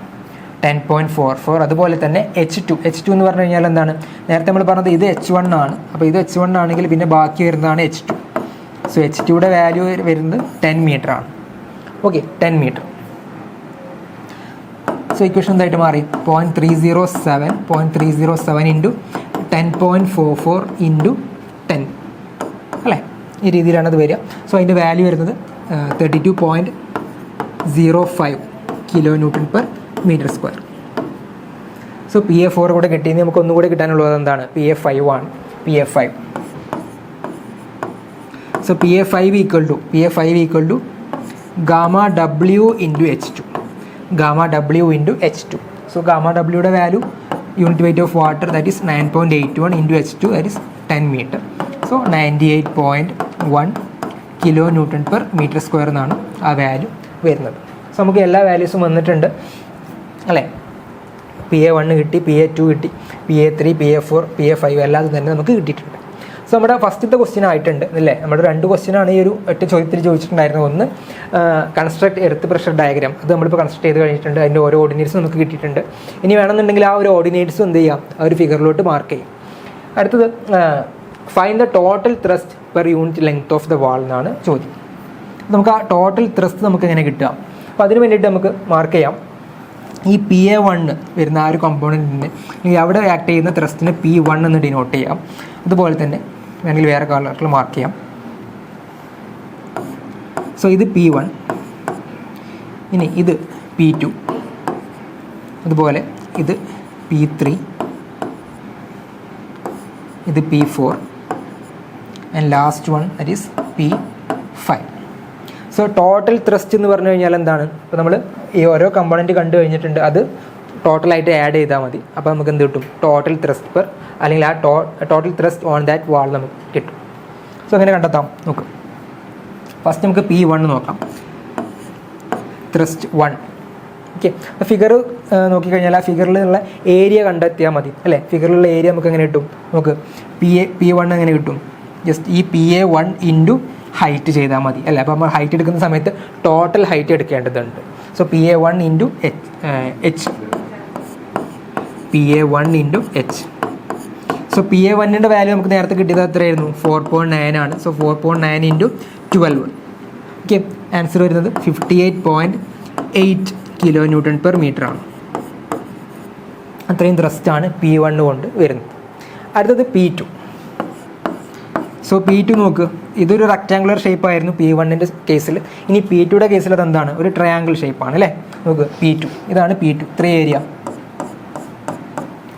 10.44. അതുപോലെ തന്നെ H2 എന്ന് പറഞ്ഞു കഴിഞ്ഞാൽ എന്താണ്? നേരത്തെ നമ്മൾ പറഞ്ഞത് ഇത് H1 ആണ്. അപ്പോൾ ഇത് H1 ആണെങ്കിൽ പിന്നെ ബാക്കി വരുന്നതാണ് H2. സോ H2യുടെ വാല്യൂ വരുന്നത് 10 മീറ്റർ ആണ്. Okay, 10 metre. സോ ഇക്വേഷൻ എന്തായിട്ട് മാറി? 0.307 ഇൻറ്റു 10.44 ഇൻറ്റു 10 അല്ലേ? ഈ രീതിയിലാണ് അത് വരിക. സോ അതിൻ്റെ വാല്യൂ വരുന്നത് 32.05 kN/m². സോ PA4 കൂടെ കിട്ടിയെന്ന് നമുക്ക് ഒന്നുകൂടെ കിട്ടാനുള്ളത് എന്താണ്? PA5 ആണ്. PA5. So PA5 equal to gamma W into H2. Gamma W into H2. So gamma Wയുടെ value unit weight of water that is 9.81 into H2 that is 10 metre. So 98.1 kN/m² എന്നാണ് ആ value വരുന്നത്. So നമുക്ക് എല്ലാ വാല്യൂസും വന്നിട്ടുണ്ട് അല്ലേ? PA1 കിട്ടി, PA2 കിട്ടി, PA3, PA4, PA5 എല്ലാം തന്നെ നമുക്ക് കിട്ടിയിട്ടുണ്ട്. സോ നമ്മുടെ ഫസ്റ്റത്തെ ക്വസ്റ്റ്യൻ ആയിട്ടുണ്ട് അല്ലേ. നമ്മുടെ 2 ക്വസ്റ്റ്യനാണ് ഈ ഒരു ഒറ്റ ചോദ്യത്തിൽ ചോദിച്ചിട്ടുണ്ടായിരുന്നത്. ഒന്ന് കൺസ്ട്രക്ട് എർത്ത് പ്രഷർ ഡയഗ്രാം, അത് നമ്മളിപ്പോൾ കൺസ്ട്രക്ട് ചെയ്ത് കഴിഞ്ഞിട്ടുണ്ട്. അതിൻ്റെ ഓരോ ഓർഡിനേറ്റ്സും നമുക്ക് കിട്ടിയിട്ടുണ്ട്. ഇനി വേണമെന്നുണ്ടെങ്കിൽ ആ ഒരു ഓർഡിനേറ്റ്സും എന്ത് ചെയ്യാം, ആ ഒരു ഫിഗറിലോട്ട് മാർക്ക് ചെയ്യും. അടുത്തത് find the total thrust per unit length of the wall എന്നാണ് ചോദ്യം. നമുക്ക് ആ ടോട്ടൽ ത്രസ്റ്റ് നമുക്ക് എങ്ങനെ കിട്ടുക? അപ്പോൾ അതിന് വേണ്ടിയിട്ട് നമുക്ക് മാർക്ക് ചെയ്യാം. ഈ PA1 വരുന്ന ആ ഒരു കോമ്പോണൻറ്റിന് അല്ലെങ്കിൽ അവിടെ ആക്ട് ചെയ്യുന്ന ത്രസ്റ്റിന് P1 എന്ന് ഡിനോട്ട് ചെയ്യാം. അതുപോലെ തന്നെ വേണമെങ്കിൽ വേറെ കളറിൽ മാർക്ക് ചെയ്യാം. സോ ഇത് P1, ഇനി ഇത് P2, അതുപോലെ ഇത് P3, ഇത് P4 and last one that is P5. So total thrust എന്ന് പറഞ്ഞു കഴിഞ്ഞാൽ എന്താണ്? ഇപ്പോൾ നമ്മൾ ഈ ഓരോ കമ്പോണൻറ്റ് കണ്ടു കഴിഞ്ഞിട്ടുണ്ട്, അത് ടോട്ടലായിട്ട് ആഡ് ചെയ്താൽ മതി. അപ്പോൾ നമുക്ക് എന്ത് കിട്ടും? ടോട്ടൽ ത്രസ്റ്റ് പെർ, അല്ലെങ്കിൽ ആ ടോട്ടൽ ത്രസ്റ്റ് ഓൺ ദാറ്റ് വാൾ നമുക്ക് കിട്ടും. സോ അങ്ങനെ കണ്ടെത്താം. നോക്ക്, ഫസ്റ്റ് നമുക്ക് P1 നോക്കാം. ത്രസ്റ്റ് 1. ഓക്കെ, അപ്പോൾ ഫിഗർ നോക്കിക്കഴിഞ്ഞാൽ ആ ഫിഗറിലുള്ള ഏരിയ കണ്ടെത്തിയാൽ മതി അല്ലേ. ഫിഗറിലുള്ള ഏരിയ നമുക്ക് എങ്ങനെ കിട്ടും? നമുക്ക് P1 എങ്ങനെ കിട്ടും? ജസ്റ്റ് ഈ PA1 ഇൻറ്റു ഹൈറ്റ് ചെയ്താൽ മതി അല്ലേ. അപ്പോൾ നമ്മൾ ഹൈറ്റ് എടുക്കുന്ന സമയത്ത് ടോട്ടൽ ഹൈറ്റ് എടുക്കേണ്ടതുണ്ട്. So PA1 into H, PA1 into H. So PA1ൻ്റെ വാല്യൂ നമുക്ക് നേരത്തെ കിട്ടിയത് എത്രയായിരുന്നു? 4.9 ആണ്. So 4.9 into 12. ഓക്കെ, ആൻസർ വരുന്നത് 58.8 kN/m ആണ്. അത്രയും ത്രസ്റ്റാണ് P1 കൊണ്ട് വരുന്നത്. അടുത്തത് P2. സോ P2 നോക്ക്, ഇതൊരു റെക്റ്റാങ്കുലർ ഷേപ്പ് ആയിരുന്നു P1ൻ്റെ കേസിൽ. ഇനി P2യുടെ കേസിൽ അത് എന്താണ്? ഒരു ട്രയാങ്കിൾ ഷേപ്പാണ് അല്ലേ. നോക്ക് P2, ഇതാണ് P2, ഇത്രയും ഏരിയ.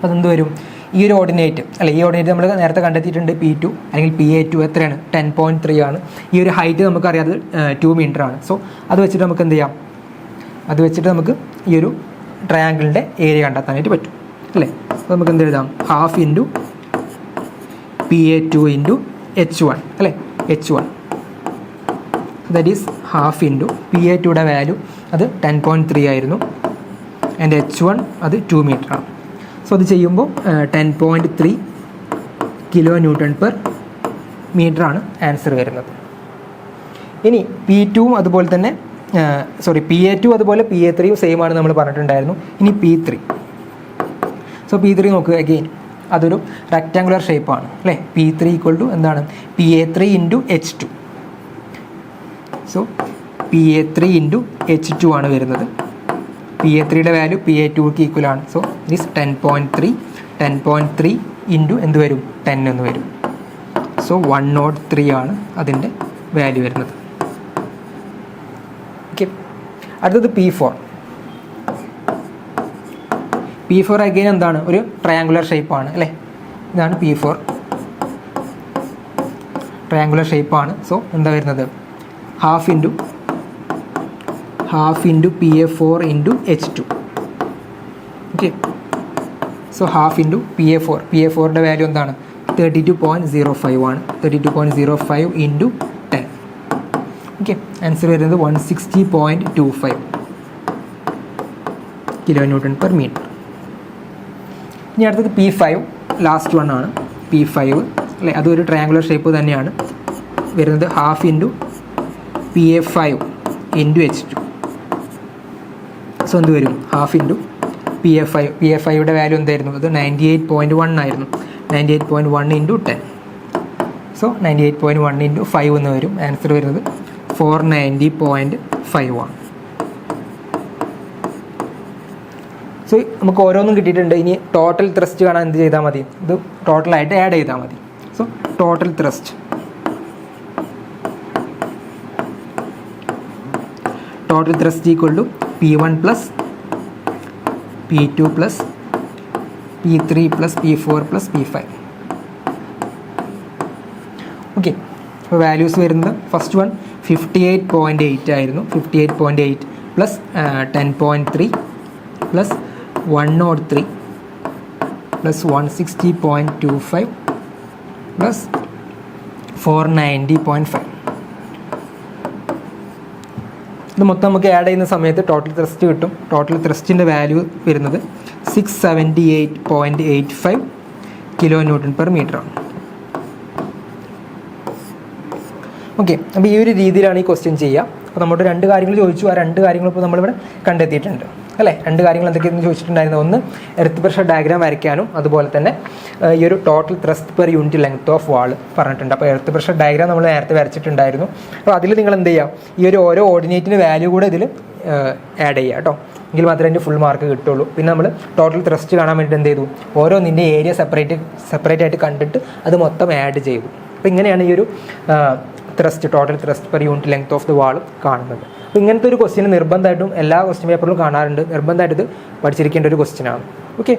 അതെന്ത് വരും? ഈ ഒരു ഓർഡിനേറ്റ് അല്ലെ, ഈ ഓർഡിനേറ്റ് നമ്മൾ നേരത്തെ കണ്ടെത്തിയിട്ടുണ്ട്. P2 അല്ലെങ്കിൽ PA2 എത്രയാണ്? 10.3 ആണ്. ഈ ഒരു ഹൈറ്റ് നമുക്കറിയാം, അത് 2 മീറ്റർ ആണ്. സോ അത് വെച്ചിട്ട് നമുക്ക് എന്ത് ചെയ്യാം? അത് വെച്ചിട്ട് നമുക്ക് ഈ ഒരു ട്രയാങ്കിളിൻ്റെ ഏരിയ കണ്ടെത്താനായിട്ട് പറ്റും അല്ലേ. അപ്പോൾ നമുക്ക് എന്ത് എഴുതാം? Half into PA2 into H1 അല്ലേ. H1 that is half into PA2യുടെ വാല്യൂ അത് 10.3 ആയിരുന്നു, ആൻഡ് H1 അത് 2 മീറ്റർ ആണ്. സോ അത് ചെയ്യുമ്പോൾ 10.3 kN/m ആണ് ആൻസർ വരുന്നത്. ഇനി P2 അതുപോലെ തന്നെ PA2 അതുപോലെ PA3 സെയിം ആണ് നമ്മൾ പറഞ്ഞിട്ടുണ്ടായിരുന്നു. ഇനി P3. സോ P3 നോക്കുക, അഗെയിൻ അതൊരു റെക്റ്റാങ്കുലർ ഷേപ്പാണ് അല്ലേ. P3 ഈക്വൽ ടു എന്താണ്? PA3 into H2. So PA3 into H2 ആണ് വരുന്നത്. PA3യുടെ വാല്യൂ PA2ക്ക് ഈക്വൽ ആണ്. സോ ദിസ് 10.3 ഇൻറ്റു എന്ത് വരും? 10 എന്ന് വരും. സോ 103 ആണ് അതിൻ്റെ വാല്യൂ വരുന്നത്. ഓക്കെ, അടുത്തത് P4. P4 അഗെയിൻ എന്താണ്? ഒരു ട്രയാങ്കുലർ ഷേപ്പാണ് അല്ലേ. ഇതാണ് P4, ട്രയാങ്കുലർ ഷേപ്പാണ്. സോ എന്താ വരുന്നത്? Half into PA4 into H2. Okay, so half into PA4യുടെ വാല്യൂ എന്താണ്? 32.05 ആണ്. 32.05 ഇൻറ്റു 10. ഓക്കെ, ആൻസർ വരുന്നത് 160.25 kN/m. ഇനി അടുത്തത് P5, ലാസ്റ്റ് വൺ ആണ്. P5 അല്ലേ, അതൊരു ട്രയാങ്കുലർ ഷേപ്പ് തന്നെയാണ് വരുന്നത്. Half into PA5 into H2. So എന്ത് വരും? ഹാഫ് ഇൻറ്റു PA5യുടെ വാല്യൂ എന്തായിരുന്നു? അത് 98.1 ആയിരുന്നു. 98.1 ഇൻറ്റു 10. സോ 98.1 ഇൻറ്റു 5 എന്ന് വരും. ആൻസർ വരുന്നത് 490.5 ആണ്. സോ നമുക്ക് ഓരോന്നും കിട്ടിയിട്ടുണ്ട്. ഇനി ടോട്ടൽ ത്രസ്റ്റ് കാണാൻ എന്ത് ചെയ്താൽ മതി? ഇത് ടോട്ടലായിട്ട് ആഡ് ചെയ്താൽ മതി. So total thrust equal to P1 plus P2 plus P3 plus P4 plus P5. Okay, അപ്പോൾ വാല്യൂസ് വരുന്നത് ഫസ്റ്റ് വൺ 58.8 ആയിരുന്നു. 58.8 പ്ലസ് 10.3 പ്ലസ് 103 പ്ലസ് 160.25 പ്ലസ് 490.5. ഇത് മൊത്തം നമുക്ക് ആഡ് ചെയ്യുന്ന സമയത്ത് ടോട്ടൽ ത്രസ്റ്റ് കിട്ടും. ടോട്ടൽ ത്രസ്റ്റിൻ്റെ വാല്യൂ വരുന്നത് 678.85 കിലോ ന്യൂട്ടൺ പെർ മീറ്റർ ആണ്. ഓക്കെ, അപ്പോൾ ഈ ഒരു രീതിയിലാണ് ഈ ക്വസ്റ്റ്യൻ ചെയ്യുക. അപ്പോൾ നമ്മുടെ 2 കാര്യങ്ങൾ ചോദിച്ചു. ആ 2 കാര്യങ്ങൾ ഇപ്പോൾ നമ്മളിവിടെ കണ്ടെത്തിയിട്ടുണ്ട് അല്ലേ. 2 കാര്യങ്ങൾ എന്തൊക്കെയെന്ന് ചോദിച്ചിട്ടുണ്ടായിരുന്നു. ഒന്ന് എർത്ത് പ്രഷർ ഡയഗ്രാം വരയ്ക്കാനും അതുപോലെ തന്നെ ഈ ഒരു total thrust per unit length of wall പറഞ്ഞിട്ടുണ്ട്. അപ്പോൾ എർത്ത് പ്രഷർ ഡയഗ്രാം നമ്മൾ നേരത്തെ വരച്ചിട്ടുണ്ടായിരുന്നു. അപ്പോൾ അതിൽ നിങ്ങൾ എന്ത് ചെയ്യുക, ഈ ഒരു ഓരോ ഓർഡിനേറ്റിൻ്റെ വാല്യൂ കൂടെ ഇതിൽ ആഡ് ചെയ്യുക കേട്ടോ, എങ്കിൽ മാത്രമേ അതിൻ്റെ ഫുൾ മാർക്ക് കിട്ടുള്ളൂ. പിന്നെ നമ്മൾ ടോട്ടൽ ത്രസ്റ്റ് കാണാൻ വേണ്ടിയിട്ട് എന്ത് ചെയ്തു, ഓരോന്നിൻ്റെ ഏരിയ സെപ്പറേറ്റ് ആയിട്ട് കണ്ടിട്ട് അത് മൊത്തം ആഡ് ചെയ്തു. അപ്പോൾ ഇങ്ങനെയാണ് ഈ ഒരു total thrust per unit length of the wall കാണുന്നത്. അപ്പോൾ ഇങ്ങനത്തെ ഒരു ക്വസ്റ്റ്യൻ നിർബന്ധമായിട്ടും എല്ലാ ക്വസ്റ്റ്യൻ പേപ്പറിലും കാണാറുണ്ട്. നിർബന്ധമായിട്ട് ഇത് പഠിച്ചിരിക്കേണ്ട ഒരു ക്വസ്റ്റ്യനാണ്. ഓക്കെ,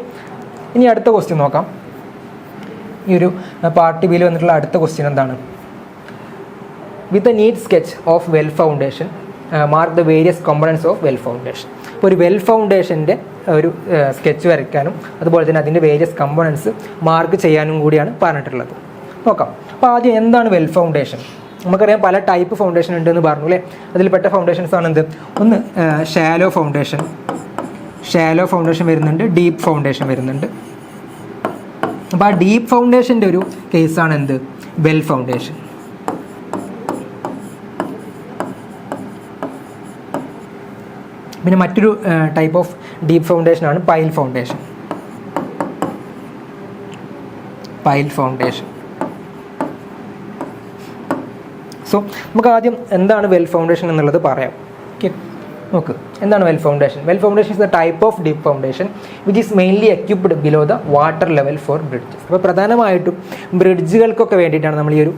ഇനി അടുത്ത ക്വസ്റ്റ്യൻ നോക്കാം. ഈ ഒരു പാർട്ട് ബിയിൽ വന്നിട്ടുള്ള അടുത്ത ക്വസ്റ്റ്യൻ എന്താണ്? With a neat sketch of well foundation mark the various components of well foundation. ഇപ്പോൾ ഒരു വെൽ ഫൗണ്ടേഷൻ്റെ ഒരു സ്കെച്ച് വരയ്ക്കാനും അതുപോലെ തന്നെ അതിൻ്റെ വേരിയസ് കമ്പോണൻസ് മാർക്ക് ചെയ്യാനും കൂടിയാണ് പറഞ്ഞിട്ടുള്ളത്. നോക്കാം. അപ്പോൾ ആദ്യം എന്താണ് വെൽ ഫൗണ്ടേഷൻ? നമുക്കറിയാം പല ടൈപ്പ് ഫൗണ്ടേഷൻ ഉണ്ടെന്ന് പറഞ്ഞു അല്ലേ. അതിൽപ്പെട്ട ഫൗണ്ടേഷൻസ് ആണ് എന്ത്? ഒന്ന് ഷാലോ ഫൗണ്ടേഷൻ വരുന്നുണ്ട്, ഡീപ്പ് ഫൗണ്ടേഷൻ വരുന്നുണ്ട്. അപ്പോൾ ആ ഡീപ്പ് ഫൗണ്ടേഷൻ്റെ ഒരു കേസാണ് എന്ത്? Well foundation. പിന്നെ മറ്റൊരു ടൈപ്പ് ഓഫ് ഡീപ്പ് ഫൗണ്ടേഷനാണ് പൈൽ ഫൗണ്ടേഷൻ. സോ നമുക്ക് ആദ്യം എന്താണ് വെൽ ഫൗണ്ടേഷൻ എന്നുള്ളത് പറയാം. ഓക്കെ, നോക്ക് എന്താണ് well foundation. Well foundation is the type of deep foundation which is mainly equipped below the water level for bridges. അപ്പോൾ പ്രധാനമായിട്ടും ബ്രിഡ്ജുകൾക്കൊക്കെ വേണ്ടിയിട്ടാണ് നമ്മൾ ഈ ഒരു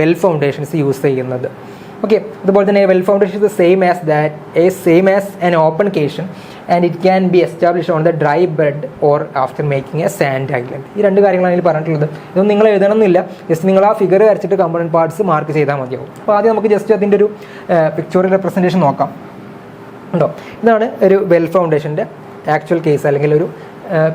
വെൽ ഫൗണ്ടേഷൻസ് യൂസ് ചെയ്യുന്നത്. ഓക്കെ, അതുപോലെ തന്നെ well foundation is the same as an open caisson and it can be establish on the dry bed or after making a sand island. ഈ 2 കാര്യങ്ങളാണ് ഇതിൽ പറഞ്ഞിട്ടുള്ളത്. ഇതൊന്നും നിങ്ങൾ എഴുതണമെന്നില്ല, ജസ്റ്റ് നിങ്ങൾ ആ ഫിഗർ വരച്ചിട്ട് കമ്പോണൻറ്റ് പാർട്സ് മാർക്ക് ചെയ്താൽ മതിയാവും. അപ്പോൾ ആദ്യം നമുക്ക് ജസ്റ്റ് അതിൻ്റെ ഒരു പിക്ചോറിയൽ റെപ്രസെൻറ്റേഷൻ നോക്കാം. ഉണ്ടോ? ഇതാണ് ഒരു വെൽ ഫൗണ്ടേഷൻ്റെ ആക്ച്വൽ കേസ് അല്ലെങ്കിൽ ഒരു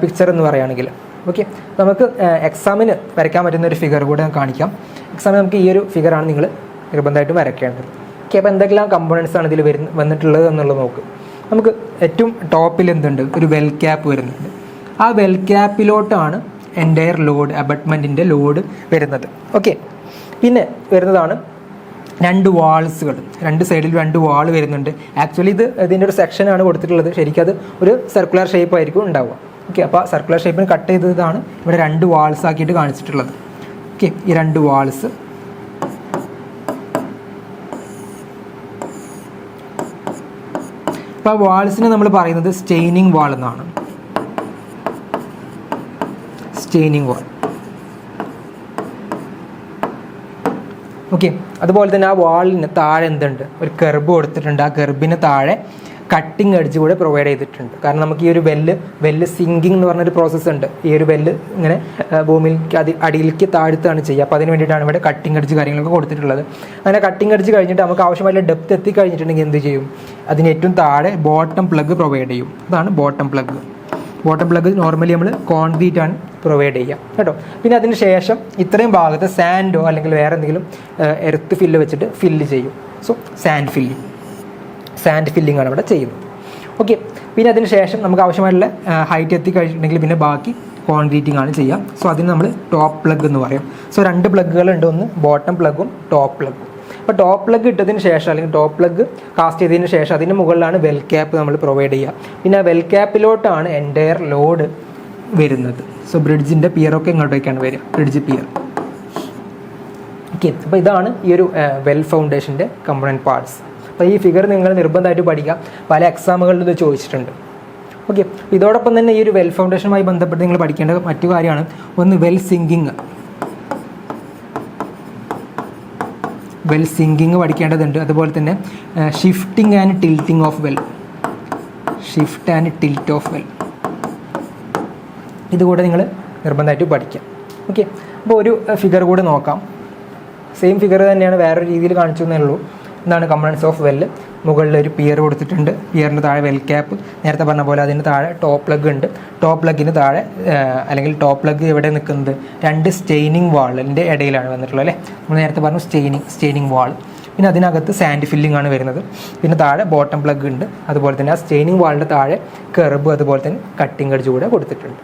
പിക്ചർ എന്ന് പറയുകയാണെങ്കിൽ. ഓക്കെ, നമുക്ക് എക്സാമിന് വരയ്ക്കാൻ പറ്റുന്ന ഒരു ഫിഗർ കൂടെ കാണിക്കാം. എക്സാമിന് നമുക്ക് ഈ ഒരു ഫിഗറാണ് നിങ്ങൾ നിർബന്ധമായിട്ടും വരയ്ക്കേണ്ടത്. ഓക്കെ, അപ്പോൾ എന്തെല്ലാം കമ്പോണൻസ് ആണ് ഇതിൽ വന്നിട്ടുള്ളത് എന്നുള്ളത് നോക്ക്. നമുക്ക് ഏറ്റവും ടോപ്പിൽ എന്തുണ്ട്? ഒരു വെൽ ക്യാപ്പ് വരുന്നുണ്ട്. ആ വെൽ ക്യാപ്പിലോട്ടാണ് എൻ്റയർ ലോഡ്, അബട്ട്മെൻറ്റിൻ്റെ ലോഡ് വരുന്നത്. ഓക്കെ, പിന്നെ വരുന്നതാണ് 2 വാൾസുകൾ. 2 സൈഡിൽ 2 വാൾ വരുന്നുണ്ട്. ആക്ച്വലി ഇതിൻ്റെ ഒരു സെക്ഷനാണ് കൊടുത്തിട്ടുള്ളത്. ശരിക്കും അത് ഒരു സർക്കുലർ ഷേപ്പ് ആയിരിക്കും ഉണ്ടാവുക. ഓക്കെ, അപ്പോൾ സർക്കുലർ ഷേപ്പിന് കട്ട് ചെയ്തതാണ് ഇവിടെ 2 വാൾസ് ആക്കിയിട്ട് കാണിച്ചിട്ടുള്ളത്. ഓക്കെ, ഈ 2 വാൾസ്. അപ്പോൾ ആ വാൾസിനെ നമ്മൾ പറയുന്നത് സ്റ്റെയിനിങ് വാൾ എന്നാണ്. സ്റ്റെയിനിങ് വാൾ. ഓക്കെ, അതുപോലെ തന്നെ ആ വാളിന് താഴെ എന്തുണ്ട്? ഒരു കർബ് കൊടുത്തിട്ടുണ്ട്. ആ കർബിന് താഴെ കട്ടിങ് എഡ്ജ് കൂടെ പ്രൊവൈഡ് ചെയ്തിട്ടുണ്ട്. കാരണം നമുക്ക് ഈ ഒരു വെല്ല് സിങ്കിങ് എന്ന് പറഞ്ഞൊരു പ്രോസസ്സ് ഉണ്ട്. ഈ ഒരു വെല്ല് ഇങ്ങനെ ഭൂമിയിലേക്ക് അടിയിലേക്ക് താഴ്ത്താണ് ചെയ്യുക. അപ്പോൾ അതിന് വേണ്ടിയിട്ടാണ് ഇവിടെ കട്ടിങ് എഡ്ജ് കാര്യങ്ങളൊക്കെ കൊടുത്തിട്ടുള്ളത്. അങ്ങനെ കട്ടിങ് എഡ്ജ് കഴിഞ്ഞിട്ട് നമുക്ക് ആവശ്യമായിട്ടുള്ള ഡെപ്ത് എത്തിക്കഴിഞ്ഞിട്ടുണ്ടെങ്കിൽ എന്ത് ചെയ്യും? അതിന് ഏറ്റവും താഴെ ബോട്ടം പ്ലഗ് പ്രൊവൈഡ് ചെയ്യും. അതാണ് ബോട്ടം പ്ലഗ്. നോർമലി നമ്മൾ കോൺക്രീറ്റ് ആണ് പ്രൊവൈഡ് ചെയ്യുക കേട്ടോ. പിന്നെ അതിന് ശേഷം ഇത്രയും ഭാഗത്ത് സാൻഡോ അല്ലെങ്കിൽ വേറെ എന്തെങ്കിലും എർത്ത് ഫില്ല് വെച്ചിട്ട് ഫില്ല് ചെയ്യും. സോ സാൻഡ് ഫില്ലിംഗ് ആണ് ഇവിടെ ചെയ്യുന്നത്. ഓക്കെ, പിന്നെ അതിന് ശേഷം നമുക്ക് ആവശ്യമായിട്ടുള്ള ഹൈറ്റ് എത്തിക്കഴിഞ്ഞിട്ടുണ്ടെങ്കിൽ പിന്നെ ബാക്കി കോൺക്രീറ്റിംഗ് ആണ് ചെയ്യുക. സോ അതിന് നമ്മൾ ടോപ്പ് പ്ലഗ് എന്ന് പറയും. സോ 2 പ്ലഗുകളുണ്ട്, ഒന്ന് ബോട്ടം പ്ലഗും ടോപ്പ് പ്ലഗും. അപ്പോൾ ടോപ്പ് പ്ലഗ് ഇട്ടതിന് ശേഷം അല്ലെങ്കിൽ ടോപ്പ് പ്ലഗ് കാസ്റ്റ് ചെയ്തതിന് ശേഷം അതിന് മുകളിലാണ് വെൽ ക്യാപ്പ് നമ്മൾ പ്രൊവൈഡ് ചെയ്യുക. പിന്നെ ആ വെൽ ക്യാപ്പിലോട്ടാണ് എൻ്റയർ ലോഡ് വരുന്നത്. സോ ബ്രിഡ്ജിൻ്റെ പിയറൊക്കെ ഇങ്ങോട്ടേക്കാണ് വരിക, ബ്രിഡ്ജ് പിയർ. ഓക്കെ, അപ്പോൾ ഇതാണ് ഈ ഒരു വെൽ ഫൗണ്ടേഷൻ്റെ കമ്പോണൻറ്റ് പാർട്സ്. അപ്പോൾ ഈ ഫിഗർ നിങ്ങൾ നിർബന്ധമായിട്ട് പഠിക്കുക. പല എക്സാമുകളിലും ഇത് ചോദിച്ചിട്ടുണ്ട്. ഓക്കെ, ഇതോടൊപ്പം തന്നെ ഈ ഒരു വെൽ ഫൗണ്ടേഷനുമായി ബന്ധപ്പെട്ട് നിങ്ങൾ പഠിക്കേണ്ട മറ്റു കാര്യമാണ് ഒന്ന് വെൽ സിങ്കിങ് പഠിക്കേണ്ടതുണ്ട്. അതുപോലെ തന്നെ shifting and tilting of well, ഇതുകൂടെ നിങ്ങൾ നിർബന്ധമായിട്ട് പഠിക്കാം. ഓക്കെ, അപ്പോൾ ഒരു ഫിഗർ കൂടെ നോക്കാം. സെയിം ഫിഗർ തന്നെയാണ്, വേറൊരു രീതിയിൽ കാണിച്ചു എന്നേ ഉള്ളൂ. എന്താണ് കമ്പോണൻസ് ഓഫ് വെല്ല്? മുകളിൽ ഒരു പിയർ കൊടുത്തിട്ടുണ്ട്. പിയറിന് താഴെ വെൽ ക്യാപ്പ്, നേരത്തെ പറഞ്ഞ പോലെ അതിന് താഴെ ടോപ്പ് പ്ലഗ് ഉണ്ട്. ടോപ്പ് പ്ലഗിന് താഴെ അല്ലെങ്കിൽ ടോപ്പ് പ്ലഗ് എവിടെ നിൽക്കുന്നത്? 2 സ്റ്റെയിനിങ് വാളിൻ്റെ ഇടയിലാണ് വന്നിട്ടുള്ളത് അല്ലേ. നമ്മൾ നേരത്തെ പറഞ്ഞു സ്റ്റെയിനിങ് വാൾ. പിന്നെ അതിനകത്ത് സാൻഡ് ഫില്ലിംഗ് ആണ് വരുന്നത്. പിന്നെ താഴെ ബോട്ടം പ്ലഗ് ഉണ്ട്. അതുപോലെ തന്നെ ആ സ്റ്റെയിനിങ് വാളിൻ്റെ താഴെ കെർബ് അതുപോലെ തന്നെ കട്ടിംഗ് എഡ്ജ് കൂടെ കൊടുത്തിട്ടുണ്ട്.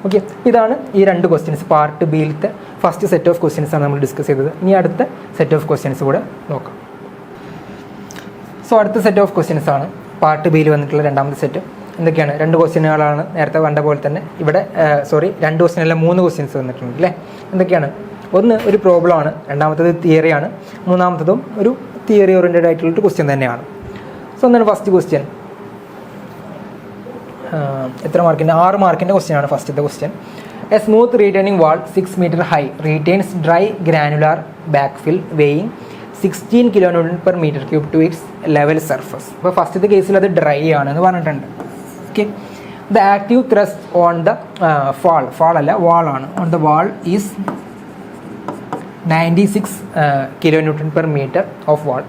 ഓക്കെ, ഇതാണ് ഈ 2 ക്വസ്റ്റ്യൻസ്. പാർട്ട് ബിയിലത്തെ ഫസ്റ്റ് സെറ്റ് ഓഫ് ക്വസ്റ്റ്യൻസ് ആണ് നമ്മൾ ഡിസ്കസ് ചെയ്തത്. ഇനി അടുത്ത സെറ്റ് ഓഫ് ക്വസ്റ്റ്യൻസ് കൂടെ നോക്കാം. സോ അടുത്ത സെറ്റ് ഓഫ് ക്വസ്റ്റ്യൻസ് ആണ് പാർട്ട് ബിയിൽ വന്നിട്ടുള്ള രണ്ടാമത്തെ സെറ്റ്. എന്തൊക്കെയാണ്? 2 ക്വസ്റ്റ്യനുകളാണ് നേരത്തെ കണ്ട പോലെ തന്നെ. ഇവിടെ 2 ക്വസ്റ്റ്യനല്ല 3 ക്വസ്റ്റ്യൻസ് വന്നിട്ടുണ്ട് അല്ലേ. എന്തൊക്കെയാണ്? ഒന്ന് ഒരു പ്രോബ്ലമാണ്, രണ്ടാമത്തത് തിയറിയാണ്, മൂന്നാമത്തതും ഒരു തിയറി ഓറിയൻറ്റഡ് ആയിട്ടുള്ളൊരു ക്വസ്റ്റ്യൻ തന്നെയാണ്. സോ എന്താണ് ഫസ്റ്റ് ക്വസ്റ്റ്യൻ? എത്ര മാർക്കിൻ്റെ? 6 മാർക്കിൻ്റെ ക്വസ്റ്റ്യൻ ആണ് ഫസ്റ്റത്തെ question. A smooth returning wall 6 meter high retains dry granular backfill weighing 16 kN/m³ to its level surface. അപ്പോൾ ഫസ്റ്റത്തെ കേസിൽ അത് ഡ്രൈ ആണെന്ന് പറഞ്ഞിട്ടുണ്ട്. Okay, the active thrust on the fall അല്ല വാളാണ്, on the wall is 96 kN/m of wall.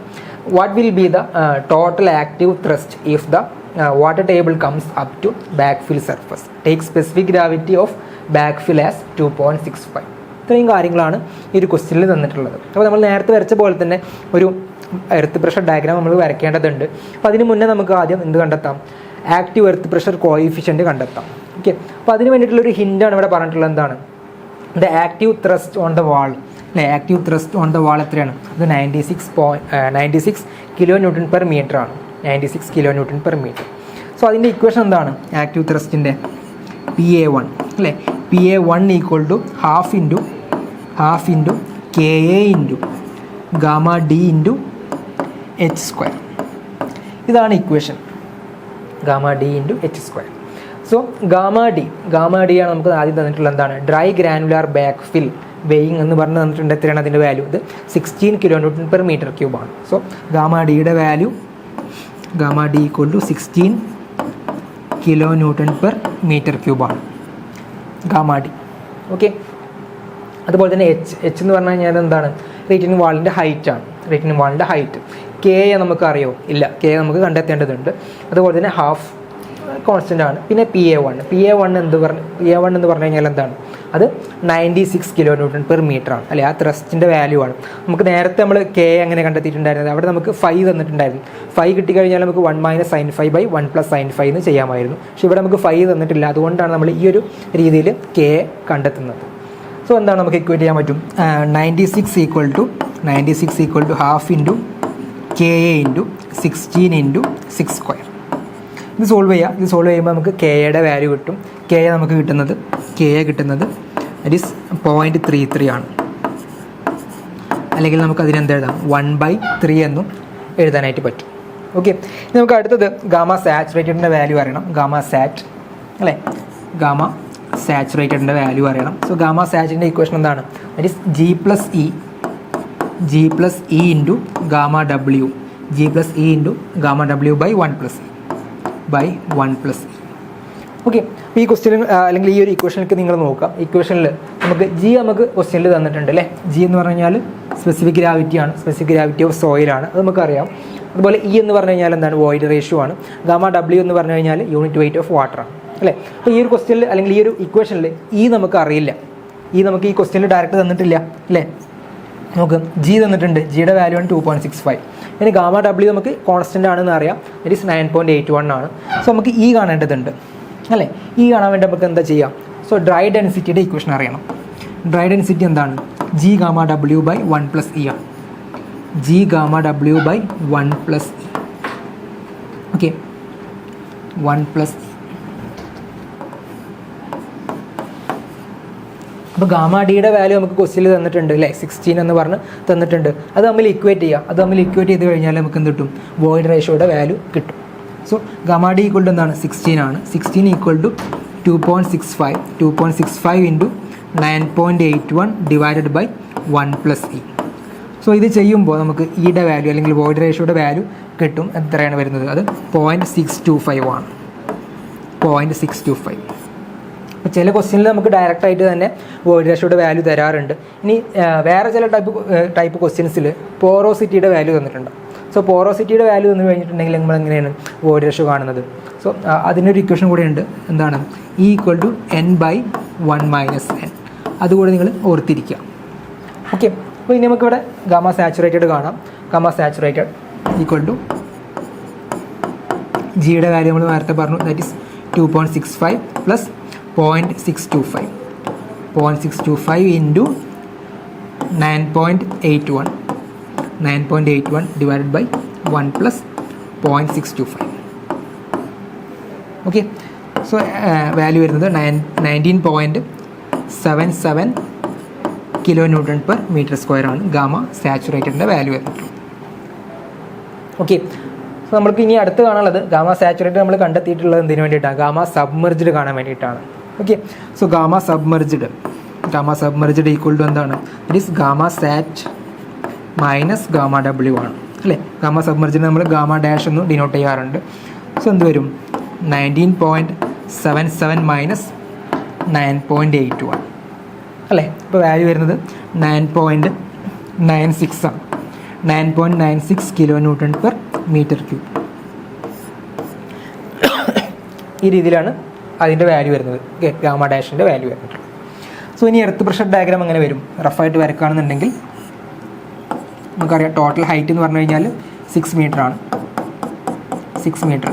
What will be the total active thrust if the water table comes up to backfill surface? Take specific gravity of backfill as 2.65. ഇത്രയും കാര്യങ്ങളാണ് ഈ ഒരു ക്വസ്റ്റ്യനിൽ തന്നിട്ടുള്ളത്. അപ്പോൾ നമ്മൾ നേരത്തെ വരച്ച പോലെ തന്നെ ഒരു എർത്ത് പ്രഷർ ഡയഗ്രാം നമ്മൾ വരയ്ക്കേണ്ടതുണ്ട്. അപ്പോൾ അതിന് മുന്നേ നമുക്ക് ആദ്യം എന്ത് കണ്ടെത്താം? ആക്റ്റീവ് എർത്ത് പ്രഷർ കോഎഫിഷ്യൻറ്റ് കണ്ടെത്താം. ഓക്കെ, അപ്പോൾ അതിന് വേണ്ടിയിട്ടുള്ളൊരു ഹിൻ്റാണ് ഇവിടെ പറഞ്ഞിട്ടുള്ളത്. എന്താണ്? The active thrust on the wall അല്ലേ. Active thrust on the wall എത്രയാണ്? അത് 96 kN/m ആണ്. 96 kN/m. സോ അതിൻ്റെ ഇക്വേഷൻ എന്താണ്? ആക്റ്റീവ് ത്രസ്റ്റിൻ്റെ PA1 അല്ലേ. PA1 = half into KA into gamma D into h². ഇതാണ് equation, gamma D into h². So gamma D ആണ് നമുക്ക് ആദ്യം തന്നിട്ടുള്ളത്. എന്താണ്? ഡ്രൈ ഗ്രാനുലാർ ബാക്ക് ഫിൽ വെയിങ് എന്ന് പറഞ്ഞ് തന്നിട്ടുണ്ട്. എത്രയാണ് അതിൻ്റെ വാല്യൂ? ഇത് 16 kN/m³ ആണ്. സോ ഗാമ ഡിയുടെ വാല്യൂ ഗാമ ഡി = 16 kN/m³ ആണ് ഗാമ ഡി. ഓക്കെ, അതുപോലെ തന്നെ എച്ച് എന്ന് പറഞ്ഞു കഴിഞ്ഞാൽ എന്താണ്? റീറ്റേണിംഗ് വാളിൻ്റെ ഹൈറ്റ് ആണ്. റീറ്റേണിംഗ് വാളിൻ്റെ ഹൈറ്റ്. കെ നമുക്ക് അറിയോ? ഇല്ല, കെ നമുക്ക് കണ്ടെത്തേണ്ടതുണ്ട്. അതുപോലെ തന്നെ ഹാഫ് കോൺസ്റ്റൻ്റ് ആണ്. പിന്നെ PA1 എന്ന് പറഞ്ഞു കഴിഞ്ഞാൽ എന്താണ്? അത് 96 kN/m ആണ് അല്ലേ. ആ ത്രസ്റ്റിൻ്റെ വാല്യൂ ആണ്. നമുക്ക് നേരത്തെ നമ്മൾ കെ അങ്ങനെ കണ്ടെത്തിയിട്ടുണ്ടായിരുന്നത്. അവിടെ നമുക്ക് 5 തന്നിട്ടുണ്ടായിരുന്നു. 5 കിട്ടിക്കഴിഞ്ഞാൽ നമുക്ക് 1 - sin φ / 1 + sin φ എന്ന് ചെയ്യാമായിരുന്നു. പക്ഷേ ഇവിടെ നമുക്ക് 5 തന്നിട്ടില്ല. അതുകൊണ്ടാണ് നമ്മൾ ഈ ഒരു രീതിയിൽ കെ കണ്ടെത്തുന്നത്. സോ എന്താണ് നമുക്ക് ഇക്വേറ്റ് ചെയ്യാൻ പറ്റും? 96 = half into KA into 16 into 6². ഇത് സോൾവ് ചെയ്യുമ്പോൾ നമുക്ക് കെയുടെ വാല്യൂ കിട്ടും. കെ നമുക്ക് കിട്ടുന്നത് ദറ്റ് ഈസ് 0.33 ആണ്. അല്ലെങ്കിൽ നമുക്ക് അതിനെന്ത് എഴുതാം? 1/3 എന്നും എഴുതാനായിട്ട് പറ്റും. ഓക്കെ, ഇനി നമുക്ക് അടുത്തത് ഗാമ സാച്ചുറേറ്റഡിൻ്റെ വാല്യൂ അറിയണം. ഗാമ സാറ്റ് അല്ലേ. ഗാമ സാച്ചുറേറ്റഡിൻ്റെ വാല്യൂ അറിയണം. സോ ഗാമ സാറ്റിൻ്റെ ഇക്വേഷൻ എന്താണ്? That is G + E into gamma W. G + E into gamma W by 1 + E. Okay, അപ്പോൾ ഈ ക്വസ്റ്റ്യൻ അല്ലെങ്കിൽ ഈ ഒരു ഇക്വേഷനിലേക്ക് നിങ്ങൾ നോക്കാം. ഇക്വേഷനിൽ നമുക്ക് ക്വസ്റ്റ്യനിൽ തന്നിട്ടുണ്ട് അല്ലേ. G എന്ന് പറഞ്ഞു കഴിഞ്ഞാൽ സ്പെസിഫിക് ഗ്രാവിറ്റിയാണ്. സ്പെസിഫിക് ഗ്രാവിറ്റി ഓഫ് സോയിലാണ്, അത് നമുക്കറിയാം. അതുപോലെ E എന്ന് പറഞ്ഞു കഴിഞ്ഞാൽ എന്താണ്? വോയിഡ് റേഷ്യോ ആണ്. ഗാമ W എന്ന് പറഞ്ഞു കഴിഞ്ഞാൽ യൂണിറ്റ് വെയിറ്റ് ഓഫ് വാട്ടർ ആണ് അല്ലേ. അപ്പോൾ ഈ ഒരു ക്വസ്റ്റ്യനിൽ അല്ലെങ്കിൽ ഈ ഒരു ഇക്വേഷനിൽ നമുക്ക് അറിയില്ല. നമുക്ക് ഈ ക്വസ്റ്റ്യനിൽ ഡയറക്റ്റ് തന്നിട്ടില്ല അല്ലേ. നമുക്ക് G തന്നിട്ടുണ്ട്. ജിയുടെ വാല്യൂ ആണ് 2.65. ഇനി ഗാമ W നമുക്ക് കോൺസ്റ്റൻ്റ് ആണെന്ന് അറിയാം. ഇറ്റ് ഈസ് 9.81 ആണ്. സോ നമുക്ക് E കാണേണ്ടതുണ്ട് അല്ലേ. E കാണാൻ വേണ്ടി നമുക്ക് എന്താ ചെയ്യാം? സോ ഡ്രൈ ഡെൻസിറ്റിയുടെ ഇക്വേഷൻ അറിയണം. ഡ്രൈ ഡെൻസിറ്റി എന്താണ്? G gamma W by 1 + E ആണ്. G gamma W by 1 + E. Okay, 1 + E. അപ്പോൾ ഗാമ ഡിയുടെ വാല്യൂ നമുക്ക് ക്വസ്റ്റ്യനിൽ തന്നിട്ടുണ്ട് അല്ലേ. 16 എന്ന് പറഞ്ഞ് തന്നിട്ടുണ്ട്. അത് തമ്മിൽ ഇക്വേറ്റ് ചെയ്ത് കഴിഞ്ഞാൽ നമുക്ക് എന്ത് കിട്ടും? വോയിഡ് റേഷ്യോയുടെ വാല്യൂ കിട്ടും. സോ ഗാമ ഡി = എന്താണ്? 16 ആണ്. 16 = 2.65 into 9.81 divided by 1 + E. So ഇത് ചെയ്യുമ്പോൾ നമുക്ക് ഇയുടെ വാല്യൂ അല്ലെങ്കിൽ വോയിഡ് റേഷ്യോയുടെ വാല്യൂ കിട്ടും. എത്രയാണ് വരുന്നത്? അത് 0.625 ആണ്. 0.625. അപ്പോൾ ചില ക്വസ്റ്റ്യനിൽ നമുക്ക് ഡയറക്റ്റായിട്ട് തന്നെ വോയിഡ് റേഷ്യോയുടെ വാല്യൂ തരാറുണ്ട്. ഇനി വേറെ ചില ടൈപ്പ് ക്വസ്റ്റ്യൻസിൽ പോറോസിറ്റിയുടെ വാല്യൂ തന്നിട്ടുണ്ട്. സോ പോറോസിറ്റിയുടെ വാല്യൂ തന്നു കഴിഞ്ഞിട്ടുണ്ടെങ്കിൽ നമ്മൾ എങ്ങനെയാണ് വോയിഡ് റേഷ്യോ കാണുന്നത്? സോ അതിനൊരു ഇക്വേഷൻ കൂടെ ഉണ്ട്. എന്താണ്? E = n/1 - n. അതുകൂടെ നിങ്ങൾ ഓർത്തിരിക്കുക. ഓക്കെ, അപ്പോൾ ഇനി നമുക്കിവിടെ ഗാമ സാച്ചുറേറ്റഡ് കാണാം. ഗാമ സാച്ചുറേറ്റഡ് ഈക്വൽ ടു ജിയുടെ വാല്യൂ നമ്മൾ നേരത്തെ പറഞ്ഞു, that is 2.65 plus 0.625. 0.625 into 9.81. 9.81 divided by 1 plus 0.625. Okay, so value വരുന്നത് 19.77 kilo newton per metre square ആണ് ഗാമ സാച്ചുറേറ്റഡിൻ്റെ വാല്യൂ വരുന്നത്. ഓക്കെ, സോ നമ്മൾക്ക് ഇനി അടുത്ത് കാണാനുള്ളത് ഗാമ സാച്ചുറേറ്റഡ് നമ്മൾ കണ്ടെത്തിയിട്ടുള്ളത് എന്തിനു വേണ്ടിയിട്ടാണ്? ഗാമ സബ്മെർജ്ഡ് കാണാൻ വേണ്ടിയിട്ടാണ്. Okay, so gamma submerged equal to എന്താണ്? It is gamma sat minus gamma W ആണ് അല്ലേ. ഗാമ സബ്മെർജ്ഡ് നമ്മൾ ഗാമ ഡാഷ് എന്ന് ഡിനോട്ട് ചെയ്യാറുണ്ട്. സോ എന്ത് വരും? 19.77 മൈനസ് 9.81 അല്ലേ. ഇപ്പോൾ വാല്യൂ വരുന്നത് 9.96 ആണ്. 9.96 kilo newton per metre cube. ഈ രീതിയിലാണ് അതിൻ്റെ വാല്യൂ വരുന്നത്, ഗാമ ഡാഷിൻ്റെ വാല്യൂ വരുന്നത്. സോ ഇനി എർത്ത് പ്രഷർ ഡയഗ്രാം എങ്ങനെ വരും? റഫായിട്ട് വരക്കുകയാണെന്നുണ്ടെങ്കിൽ നമുക്കറിയാം ടോട്ടൽ ഹൈറ്റ് എന്ന് പറഞ്ഞു കഴിഞ്ഞാൽ 6 മീറ്റർ ആണ്. 6 മീറ്റർ.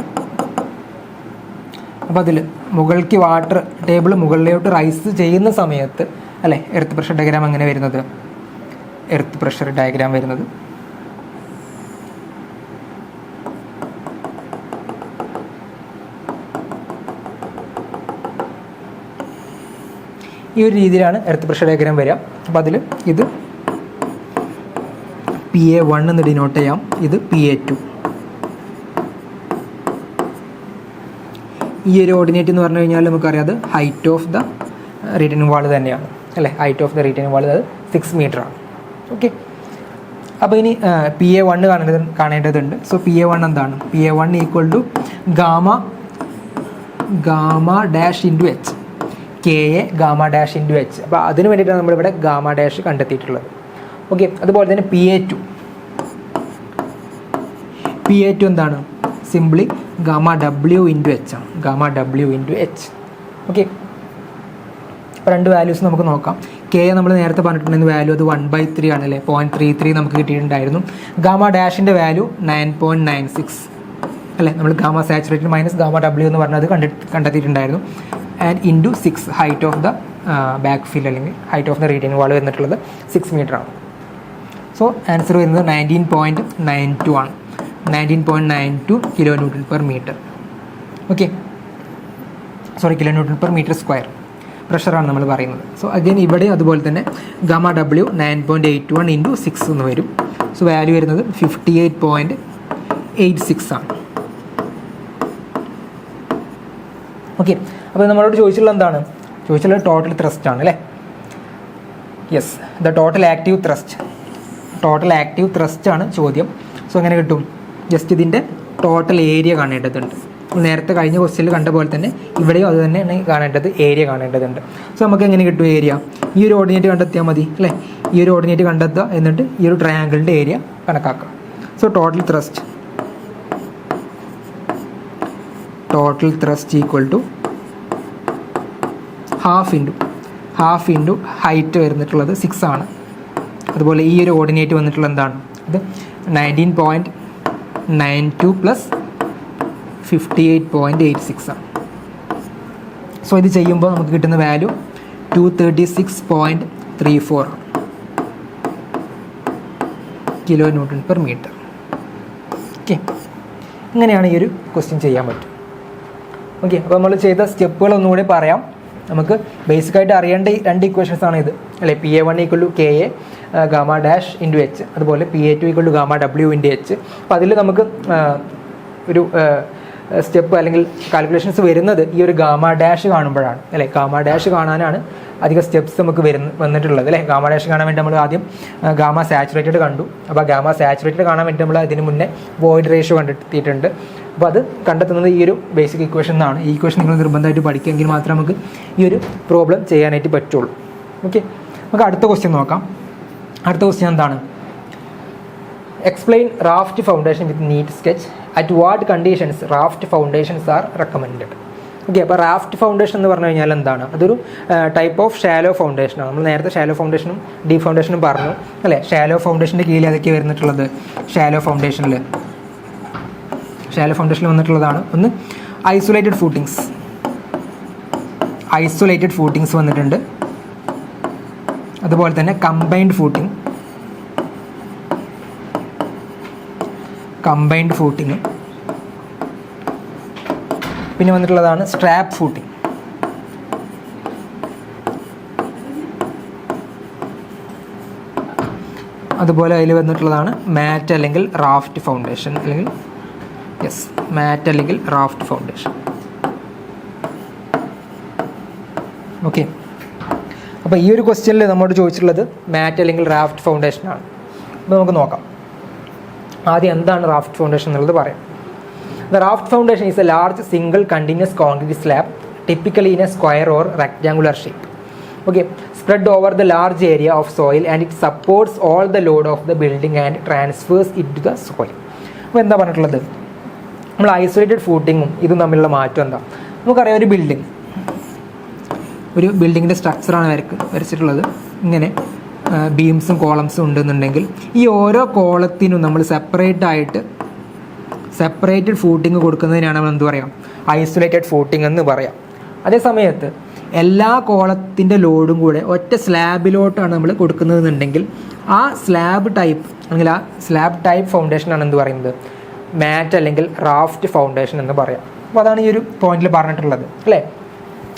അപ്പോൾ അതിൽ മുകളിലേക്ക് വാട്ടർ ടേബിൾ മുകളിലോട്ട് റൈസ് ചെയ്യുന്ന സമയത്ത് അല്ലേ എർത്ത് പ്രഷർ ഡയഗ്രാം എങ്ങനെ വരുന്നത്? എർത്ത് പ്രഷർ ഡയഗ്രാം വരുന്നത് ഈ ഒരു രീതിയിലാണ് എർത്ത് പ്രഷർ ഡയഗ്രാം വരിക. അപ്പോൾ അതിൽ ഇത് PA1 എന്ന് ഡിനോട്ട് ചെയ്യാം, ഇത് PA2. ഈ ഒരു ഓർഡിനേറ്റ് എന്ന് പറഞ്ഞു കഴിഞ്ഞാൽ നമുക്കറിയാം അത് ഹൈറ്റ് ഓഫ് ദ റീറ്റൈനിങ് വാൾ തന്നെയാണ് അല്ലേ. ഹൈറ്റ് ഓഫ് ദ റീറ്റൈനിങ് വാൾ അത് 6 മീറ്റർ ആണ്. ഓക്കെ, അപ്പോൾ ഇനി PA1 കാണേണ്ടതുണ്ട്. സോ PA1 എന്താണ്? PA1 equal to gamma dash into H, KA gamma dash into H. അപ്പോൾ അതിന് വേണ്ടിയിട്ടാണ് നമ്മളിവിടെ ഗാമ ഡാഷ് കണ്ടെത്തിയിട്ടുള്ളത്. ഓക്കെ, അതുപോലെ തന്നെ PA2 എന്താണ്? Simply gamma W into H ആണ്. Gamma W into H. Okay, അപ്പോൾ രണ്ട് വാല്യൂസ് നമുക്ക് നോക്കാം. KA നമ്മൾ നേരത്തെ പറഞ്ഞിട്ടുണ്ടെങ്കിൽ വാല്യൂ അത് 1/3 ആണ് അല്ലേ. 0.33 നമുക്ക് കിട്ടിയിട്ടുണ്ടായിരുന്നു. ഗാമ ഡാഷിൻ്റെ വാല്യൂ 9.96 അല്ലേ. നമ്മൾ gamma saturated minus gamma W എന്ന് പറഞ്ഞത് കണ്ടെത്തിയിട്ടുണ്ടായിരുന്നു. And into 6 height of the back ഫിൽ അല്ലെങ്കിൽ height of the retaining wall വന്നിട്ടുള്ളത് 6 മീറ്റർ ആണ്. സോ ആൻസർ വരുന്നത് 19.92 ആണ്. 19.92 kilo newton per metre. Okay, kilo newton per metre square പ്രഷറാണ് നമ്മൾ പറയുന്നത്. സോ അഗൈൻ ഇവിടെ അതുപോലെ തന്നെ ഗാമ ഡബ്ല്യു 9.81 ഇൻറ്റു 6 എന്ന് വരും. സോ വാല്യൂ വരുന്നത് 58.86 ആണ്. ഓക്കെ, അപ്പോൾ നമ്മളോട് ചോദിച്ചിട്ടുള്ളത് എന്താണ്? ചോദിച്ചിട്ടുള്ളത് ടോട്ടൽ ത്രസ്റ്റ് ആണ് അല്ലേ. Yes, the total active thrust ആണ് ചോദ്യം. സോ എങ്ങനെ കിട്ടും? ജസ്റ്റ് ഇതിൻ്റെ ടോട്ടൽ ഏരിയ കാണേണ്ടതുണ്ട്. നേരത്തെ കഴിഞ്ഞ ക്വസ്റ്റ്യനിൽ കണ്ട പോലെ തന്നെ ഇവിടെയും അത് തന്നെയാണ് കാണേണ്ടത്, ഏരിയ കാണേണ്ടതുണ്ട്. സോ നമുക്ക് എങ്ങനെ കിട്ടും ഏരിയ? ഈ ഒരു ഓർഡിനേറ്റ് കണ്ടെത്തിയാൽ മതി അല്ലേ. ഈ ഒരു ഓർഡിനേറ്റ് കണ്ടെത്തുക, എന്നിട്ട് ഈ ഒരു ട്രയാങ്കിളിൻ്റെ ഏരിയ കണക്കാക്കുക. So total thrust equal to half into height വരുന്നിട്ടുള്ളത് 6 ആണ്. അതുപോലെ ഈ ഒരു ഓർഡിനേറ്റ് വന്നിട്ടുള്ള എന്താണ്? ഇത് 19.92 പ്ലസ് 58.86 ആണ്. സോ ഇത് ചെയ്യുമ്പോൾ നമുക്ക് കിട്ടുന്ന വാല്യൂ 236.34 ആണ് kilo newton per metre. Okay, ഇങ്ങനെയാണ് ഈ ഒരു ക്വസ്റ്റ്യൻ ചെയ്യാൻ പറ്റും. ഓക്കെ, അപ്പോൾ നമ്മൾ ചെയ്ത സ്റ്റെപ്പുകൾ ഒന്നുകൂടി പറയാം. നമുക്ക് ബേസിക്കായിട്ട് അറിയേണ്ട രണ്ട് ഇക്വേഷൻസ് ആണ് ഇത് അല്ലേ. PA1 equal to KA gamma dash into H, അതുപോലെ PA2 equal to gamma W into H. അപ്പോൾ അതിൽ നമുക്ക് ഒരു സ്റ്റെപ്പ് അല്ലെങ്കിൽ കാൽക്കുലേഷൻസ് വരുന്നത് ഈ ഒരു ഗാമ ഡാഷ് കാണുമ്പോഴാണ് അല്ലേ. ഗാമ ഡാഷ് കാണാനാണ് അധികം സ്റ്റെപ്സ് നമുക്ക് വന്നിട്ടുള്ളത് അല്ലേ. ഗാമ ഡാഷ് കാണാൻ വേണ്ടി നമ്മൾ ആദ്യം ഗാമ സാച്ചുറേറ്റഡ് കണ്ടു. അപ്പോൾ ഗാമ സാച്ചുറേറ്റഡ് കാണാൻ വേണ്ടി നമ്മൾ അതിന് മുന്നേ വോയിഡ് റേഷ്യോ കണ്ടെത്തിയിട്ടുണ്ട്. അപ്പോൾ അത് കണ്ടെത്തുന്നത് ഈ ഒരു ബേസിക് ഇക്വേഷൻ എന്നാണ്. ഈ ഇക്വേഷൻ നിങ്ങൾ നിർബന്ധമായിട്ട് പഠിക്കുമെങ്കിൽ മാത്രമേ നമുക്ക് ഈ ഒരു പ്രോബ്ലം ചെയ്യാനായിട്ട് പറ്റുള്ളൂ. ഓക്കെ, നമുക്ക് അടുത്ത ക്വസ്റ്റ്യൻ നോക്കാം. അടുത്ത ക്വസ്റ്റ്യൻ എന്താണ്? Explain raft foundation with neat sketch. At what conditions raft foundations are recommended. Okay. അപ്പോൾ റാഫ്റ്റ് ഫൗണ്ടേഷൻ എന്ന് പറഞ്ഞു കഴിഞ്ഞാൽ എന്താണ്? അതൊരു ടൈപ്പ് ഓഫ് ഷാലോ ഫൗണ്ടേഷനാണ്. നമ്മൾ നേരത്തെ ഷാലോ ഫൗണ്ടേഷനും ഡീപ് ഫൗണ്ടേഷനും പറഞ്ഞു അല്ലേ? ഷാലോ ഫൗണ്ടേഷൻ്റെ കീഴിൽ ഏതൊക്കെയാണ് വരുന്നിട്ടുള്ളത്? ഷാലോ ഫൗണ്ടേഷനിൽ വന്നിട്ടുള്ളതാണ് ഒന്ന് ഐസൊലേറ്റഡ് ഫൂട്ടിങ്സ് വന്നിട്ടുണ്ട്. അതുപോലെ തന്നെ കമ്പൈൻഡ് ഫൂട്ടിങ്, പിന്നെ വന്നിട്ടുള്ളതാണ് സ്ട്രാപ്പ് ഫൂട്ടിങ്. അതുപോലെ അതിൽ വന്നിട്ടുള്ളതാണ് മാറ്റ് അല്ലെങ്കിൽ റാഫ്റ്റ് ഫൗണ്ടേഷൻ ഓക്കെ. അപ്പോൾ ഈ ഒരു ക്വസ്റ്റ്യനിൽ നമ്മോട് ചോദിച്ചിട്ടുള്ളത് മാറ്റ് അല്ലെങ്കിൽ റാഫ്റ്റ് ഫൗണ്ടേഷനാണ്. അപ്പോൾ നമുക്ക് നോക്കാം. ആദ്യം എന്താണ് റാഫ്റ്റ് ഫൗണ്ടേഷൻ എന്നുള്ളത് പറയാം. The raft foundation is a large single continuous concrete slab, typically in a square or rectangular shape. Okay, spread over the large area of soil and it supports all the load of the building and transfers it to the soil. അപ്പോൾ എന്താ പറഞ്ഞിട്ടുള്ളത്? നമ്മൾ isolated ഫൂട്ടിങ്ങും ഇതും തമ്മിലുള്ള മാറ്റം എന്താ? നമുക്കറിയാം, ഒരു ബിൽഡിങ്ങിൻ്റെ സ്ട്രക്ചറാണ് വരച്ചിട്ടുള്ളത്. ഇങ്ങനെ ബീംസും കോളംസും ഉണ്ടെന്നുണ്ടെങ്കിൽ ഈ ഓരോ കോളത്തിനും നമ്മൾ സെപ്പറേറ്റഡ് ഫൂട്ടിങ് കൊടുക്കുന്നതിനാണ് നമ്മൾ എന്ത് പറയാം? ഐസൊലേറ്റഡ് ഫൂട്ടിങ് എന്ന് പറയാം. അതേ സമയത്ത് എല്ലാ കോളത്തിൻ്റെ ലോഡും കൂടെ ഒറ്റ സ്ലാബിലോട്ടാണ് നമ്മൾ കൊടുക്കുന്നതെന്നുണ്ടെങ്കിൽ ആ സ്ലാബ് ടൈപ്പ് ഫൗണ്ടേഷനാണ് എന്ത് പറയുന്നത്? മാറ്റ് അല്ലെങ്കിൽ റാഫ്റ്റ് ഫൗണ്ടേഷൻ എന്ന് പറയാം. അപ്പോൾ അതാണ് ഈ ഒരു പോയിന്റിൽ പറഞ്ഞിട്ടുള്ളത് അല്ലേ?